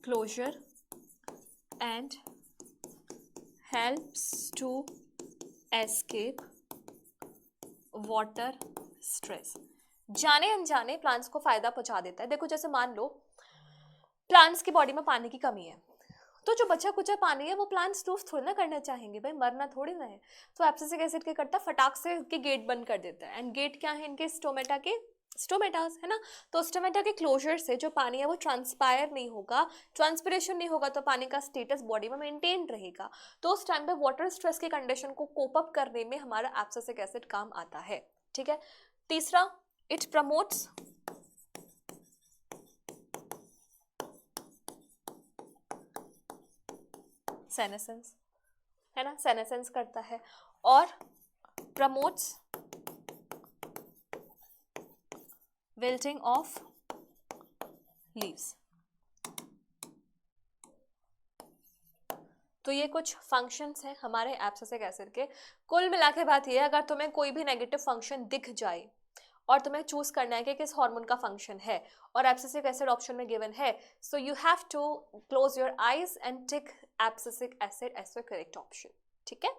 closure and helps to escape water stress. जाने अनजाने प्लांट्स को फायदा पहुंचा देता है। देखो जैसे मान लो प्लांट्स की बॉडी में पानी की कमी है, तो जो बचा कुचा पानी है वो प्लांट्स यूज थोड़ी ना करना चाहेंगे, भाई मरना थोड़ी ना है। तो एब्सिसिक एसिड क्या करता है, फटाक से के गेट बंद कर देता है। एंड गेट क्या है इनके स्टोमेटा के, स्टोमेटास है ना। तो स्टोमेटा के क्लोजर से जो पानी है वो ट्रांसपायर नहीं होगा, ट्रांसपिरेशन नहीं होगा, तो पानी का स्टेटस बॉडी में मेंटेन रहेगा। तो उस टाइम पे वाटर स्ट्रेस की कंडीशन को कोप अप करने में हमारा एब्सिसिक एसिड काम आता है। ठीक है। तीसरा, इट प्रमोट्स सेनेसेंस, है ना, सेनेसेंस करता है। और प्रमोट्स विल्टिंग ऑफ लीव्स। तो ये कुछ फंक्शंस हैं हमारे एब्सिसिक एसिड के। कुल मिला के बात ये है, अगर तुम्हें कोई भी नेगेटिव फंक्शन दिख जाए और तुम्हें चूज करना है कि किस हार्मोन का फंक्शन है और एब्सिसिक एसिड ऑप्शन में गिवन है, so you have to close your eyes and tick abscisic acid as your correct option. ठीक है,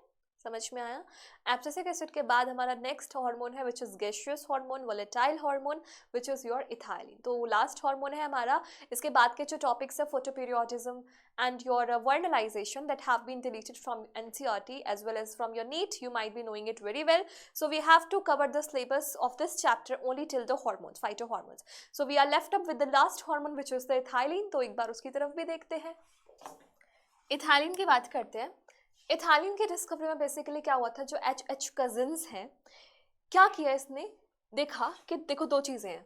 समझ में आया। एब्सिसिक एसिड के बाद हमारा नेक्स्ट हार्मोन है which is gaseous hormone, volatile hormone, which is your ethylene. तो लास्ट हार्मोन है हमारा। इसके बाद के जो टॉपिक्स है, photoperiodism and your vernalization that have been deleted from NCERT as well as from your NEET, you might be knowing it very well. So we have to cover the syllabus of this chapter only till the hormones, phytohormones. So we are left up with the last hormone which is the ethylene. तो एक बार उसकी तरफ भी देखते हैं। Ethylene की बात करते हैं। इथाइलिन की डिस्कवरी में बेसिकली क्या हुआ था, जो एच कजिन्स हैं, क्या किया इसने, देखा कि देखो दो चीजें हैं,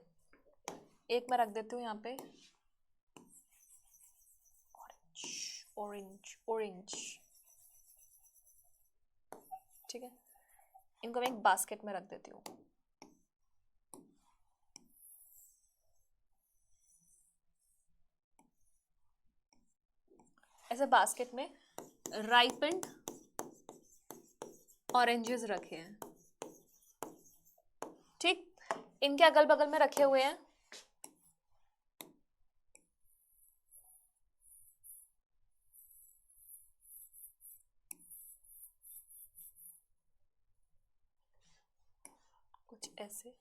एक मैं रख देती हूँ यहाँ पे, ऑरेंज ऑरेंज, ठीक है, इनको मैं एक बास्केट में रख देती हूँ। ऐसे बास्केट में राइपेंड ऑरेंजेस रखे हैं, ठीक, इनके अगल बगल में रखे हुए हैं कुछ ऐसे,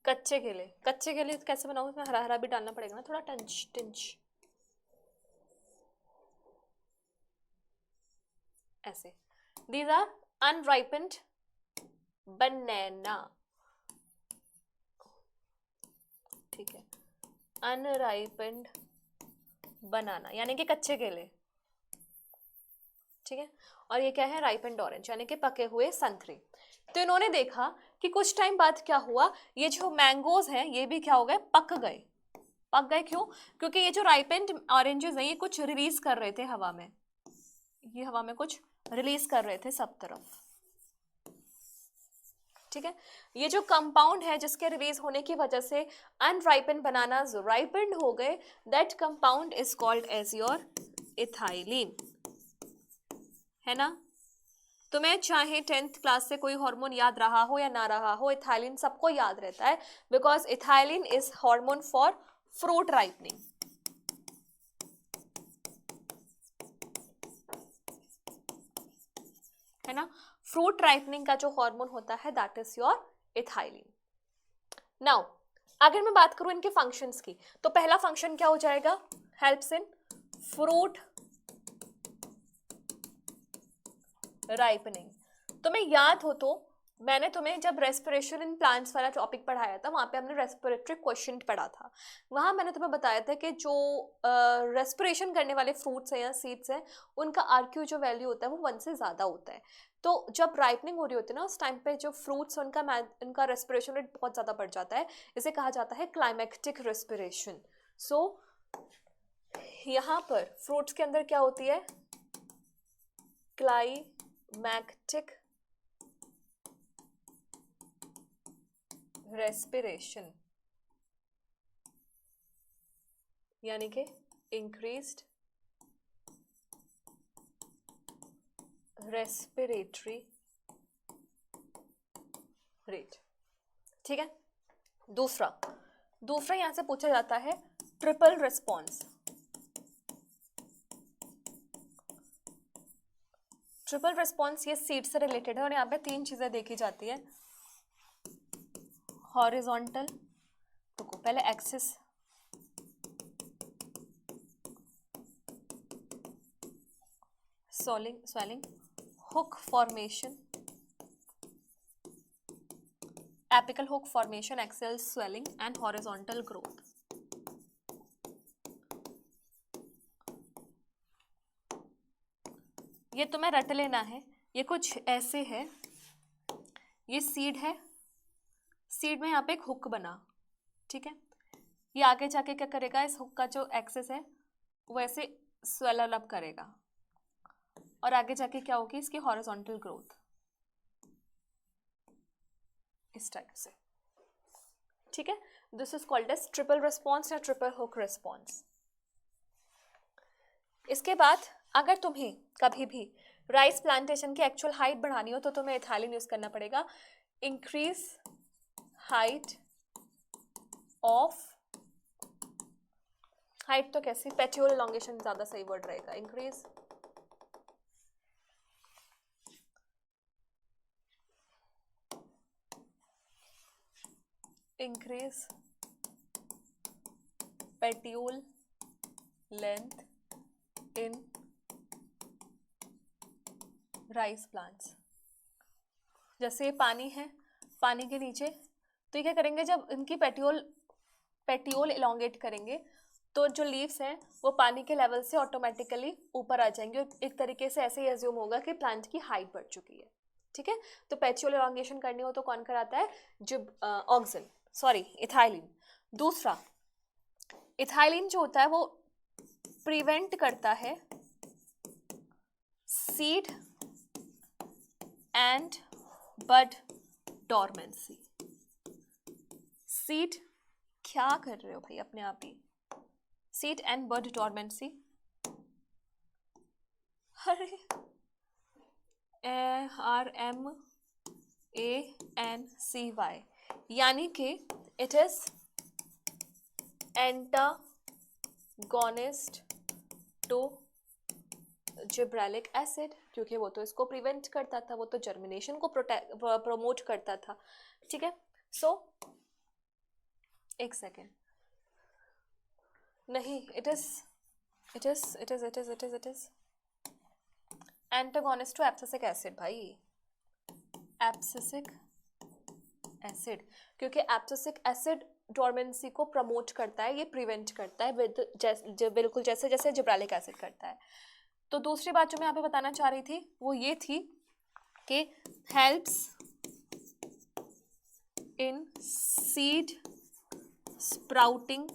कच्चे केले। कच्चे केले कैसे बनाऊं, इसमें हरा हरा भी डालना पड़ेगा ना, थोड़ा टंच टंच ऐसे। दीज आर अनराइपेंड बनाना, ठीक है, अनराइपेंड बनाना यानी कि कच्चे केले, ठीक है। और ये क्या है, राइपेंड ऑरेंज यानी कि पके हुए संतरे। तो इन्होंने देखा कि कुछ टाइम बाद क्या हुआ, ये जो मैंगोज हैं ये भी क्या हो गए, पक गए। पक गए क्यों, क्योंकि ये जो राइपेंड ऑरेंजेस हैं ये कुछ रिलीज कर रहे थे हवा में, ये हवा में कुछ रिलीज कर रहे थे सब तरफ, ठीक है। ये जो कंपाउंड है जिसके रिलीज होने की वजह से अनराइपेंड बनानास राइपेंड हो गए, that compound is called as your ethylene, है ना। तुम्हें चाहे 10th क्लास से कोई हार्मोन याद रहा हो या ना रहा हो, इथाइलिन सबको याद रहता है, because ethylene is hormone for fruit ripening, है ना। फ्रूट राइपनिंग का जो हार्मोन होता है that is your ethylene. Now अगर मैं बात करूं इनके फंक्शंस की, तो पहला फंक्शन क्या हो जाएगा, हेल्प्स इन फ्रूट राइपनिंग। तुम्हें याद हो तो मैंने तुम्हें जब रेस्पिरेशन इन प्लांट्स वाला टॉपिक पढ़ाया था, वहां पे हमने रेस्पिरेटरी क्वेश्चन पढ़ा था, वहां मैंने तुम्हें बताया था कि जो रेस्पिरेशन करने वाले फ्रूट्स हैं या सीड्स हैं उनका आरक्यू जो वैल्यू होता है वो 1 से ज़्यादा होता है। तो जब राइपनिंग हो रही होती है ना उस टाइम पे जो फ्रूट्स उनका रेस्पिरेशन रेट बहुत ज़्यादा बढ़ जाता है, इसे कहा जाता है क्लाइमेक्टिक रेस्पिरेशन। सो यहाँ पर फ्रूट्स के अंदर क्या होती है, क्लाइमैक्टिक रेस्पिरेशन यानी कि इंक्रीज्ड रेस्पिरेटरी रेट, ठीक है। दूसरा यहां से पूछा जाता है ट्रिपल रिस्पॉन्स, ट्रिपल रिस्पॉन्स ये सीड से रिलेटेड है और यहाँ पे 3 चीजें देखी जाती है। हॉरिजॉन्टल, रुको पहले axis, swelling, hook formation, apical hook formation, axial swelling and horizontal growth. ये तुम्हें रट लेना है, ये कुछ ऐसे है, ये सीड है, सीड में यहाँ पे एक हुक बना, ठीक है, ये आगे जाके क्या करेगा, इस हुक का जो एक्सेस है वो ऐसे स्वेल अप करेगा और आगे जाके क्या होगी, इसकी हॉरिजॉन्टल ग्रोथ इस टाइप से, ठीक है। This is called as triple response या ट्रिपल हुक रिस्पॉन्स। इसके बाद अगर तुम्हें कभी भी राइस प्लांटेशन की एक्चुअल हाइट बढ़ानी हो तो तुम्हें इथाइलिन यूज करना पड़ेगा। इंक्रीज हाइट ऑफ, हाइट तो कैसी, पेट्यूल एलोंगेशन ज्यादा सही वर्ड रहेगा, increase petiole length in rice plants. जैसे पानी है, पानी के नीचे, तो ये क्या करेंगे, जब इनकी पेट्यूल इलोंगेट करेंगे तो जो लीव्स हैं वो पानी के लेवल से ऑटोमेटिकली ऊपर आ जाएंगे और एक तरीके से ऐसे ही एज्यूम होगा कि प्लांट की हाइट बढ़ चुकी है, ठीक है। तो पेट्यूल इलोंगेशन करनी हो तो कौन कराता है, इथाइलिन। दूसरा, इथाइलिन जो होता है वो प्रिवेंट करता है seed and bud dormancy. Seed, क्या कर रहे हो भाई अपने आप ही, सीड एंड बड डॉर्मेंसी, अरे RMANCY, यानी कि it is antagonist to gibberellic acid, क्योंकि वो तो इसको प्रिवेंट करता था, वो तो जर्मिनेशन को प्रमोट करता था, ठीक है। सो एक सेकेंड, नहीं, it is antagonist to abscisic acid भाई, एब्सिसिक एसिड, क्योंकि एब्सिसिक एसिड डॉर्मेंसी को प्रमोट करता है, ये प्रिवेंट करता है बिल्कुल जैसे जैसे जिब्रेलिक एसिड करता है। तो दूसरी बात जो मैं यहाँ पे बताना चाह रही थी वो ये थी कि helps in seed sprouting,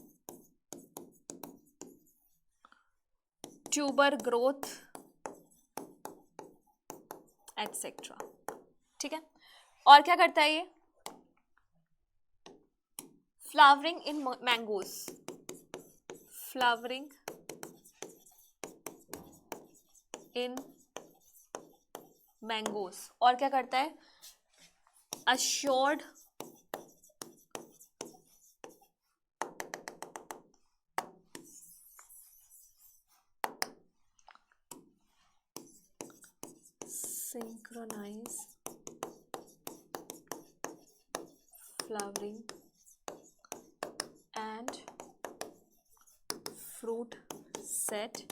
tuber growth etcetera, ठीक है। और क्या करता है ये, फ्लावरिंग इन मैंगोज, फ्लावरिंग इन मैंगोज, और क्या करता है, assured synchronize flowering and fruit set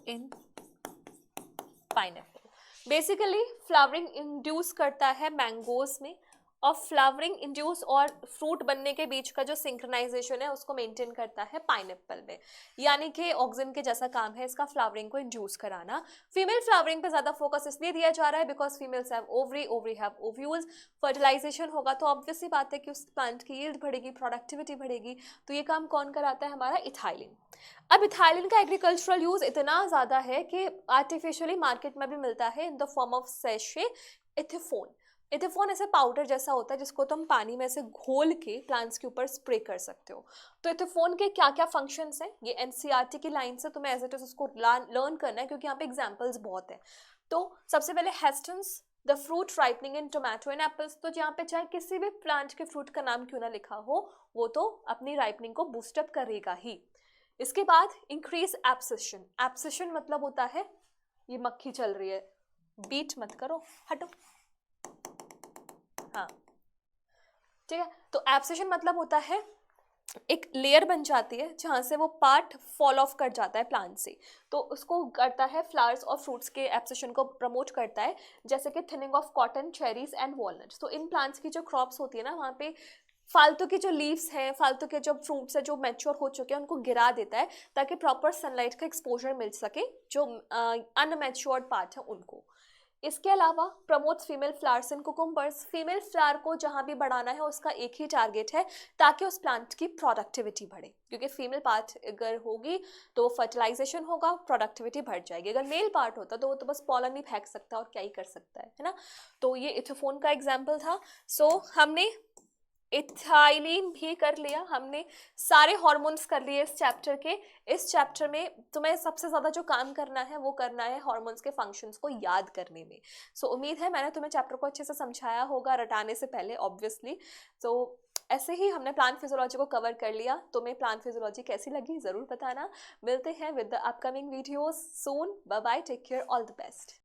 in pineapple। Basically flowering induce करता है मैंगोज में, और फ्लावरिंग इंड्यूस और फ्रूट बनने के बीच का जो सिंक्रोनाइजेशन है उसको मेंटेन करता है पाइनएप्पल में, यानी कि ऑक्सिन के जैसा काम है इसका फ्लावरिंग को इंड्यूस कराना। फीमेल फ्लावरिंग पे ज्यादा फोकस इसलिए दिया जा रहा है because females have ovary, ovary have ovules. Fertilization होगा तो ऑब्वियस सी बात है कि उस प्लांट की यील्ड बढ़ेगी, प्रोडक्टिविटी बढ़ेगी, तो ये काम कौन कराता है, हमारा इथाइलिन। अब इथाइलिन का एग्रीकल्चरल यूज इतना ज्यादा है कि आर्टिफिशियली मार्केट में भी मिलता है in the form of sachet ethephon. Ethephon ऐसे पाउडर जैसा होता है जिसको तुम पानी में से घोल के प्लांट्स के ऊपर स्प्रे कर सकते हो। तो इथेफोन के क्या क्या फंक्शंस हैं, ये एनसीईआरटी की लाइन से तुम्हें एज इट इज उसको लर्न करना है, क्योंकि यहाँ पे एग्जांपल्स बहुत हैं। तो सबसे पहले hastens, the fruit ripening in tomato and apples, तो यहाँ पे चाहे किसी भी प्लांट के फ्रूट का नाम क्यों ना लिखा हो, वो तो अपनी राइपनिंग को बूस्टअप करेगा ही। इसके बाद इंक्रीज एब्सिशन, एब्सिशन मतलब होता है ये मक्खी चल रही है, बीट मत करो, हटो। हाँ ठीक है, तो एब्सेशन मतलब होता है एक लेयर बन जाती है जहाँ से वो पार्ट फॉल ऑफ कर जाता है प्लांट से, तो उसको करता है फ्लावर्स और फ्रूट्स के एब्सेशन को प्रमोट करता है, जैसे कि thinning of cotton, cherries and walnuts. तो इन प्लांट्स की जो क्रॉप्स होती है ना, वहाँ पे फालतू के जो लीव्स हैं, फालतू के जो फ्रूट्स हैं जो मैच्योर हो चुके हैं, उनको गिरा देता है ताकि प्रॉपर सनलाइट का एक्सपोजर मिल सके जो अनमैच्योर्ड पार्ट है उनको। इसके अलावा promotes female flowers in cucumbers. Female flower को जहाँ भी बढ़ाना है उसका एक ही टारगेट है, ताकि उस प्लांट की प्रोडक्टिविटी बढ़े, क्योंकि फीमेल पार्ट अगर होगी तो फर्टिलाइजेशन होगा, प्रोडक्टिविटी बढ़ जाएगी। अगर मेल पार्ट होता तो वो तो बस पॉलन ही फेंक सकता है और क्या ही कर सकता है ना। तो ये इथोफोन का एग्जाम्पल था। सो हमने इथाइलिन भी कर लिया, हमने सारे हार्मोन्स कर लिए इस चैप्टर के। इस चैप्टर में तुम्हें सबसे ज़्यादा जो काम करना है वो करना है हार्मोन्स के फंक्शंस को याद करने में। सो उम्मीद है मैंने तुम्हें चैप्टर को अच्छे से समझाया होगा रटाने से पहले ऑब्वियसली। सो ऐसे ही हमने प्लांट फिजियोलॉजी को कवर कर लिया। तुम्हें प्लांट फिजियोलॉजी कैसी लगी ज़रूर बताना। मिलते हैं with the upcoming videos soon. Bye bye, take care, all the best.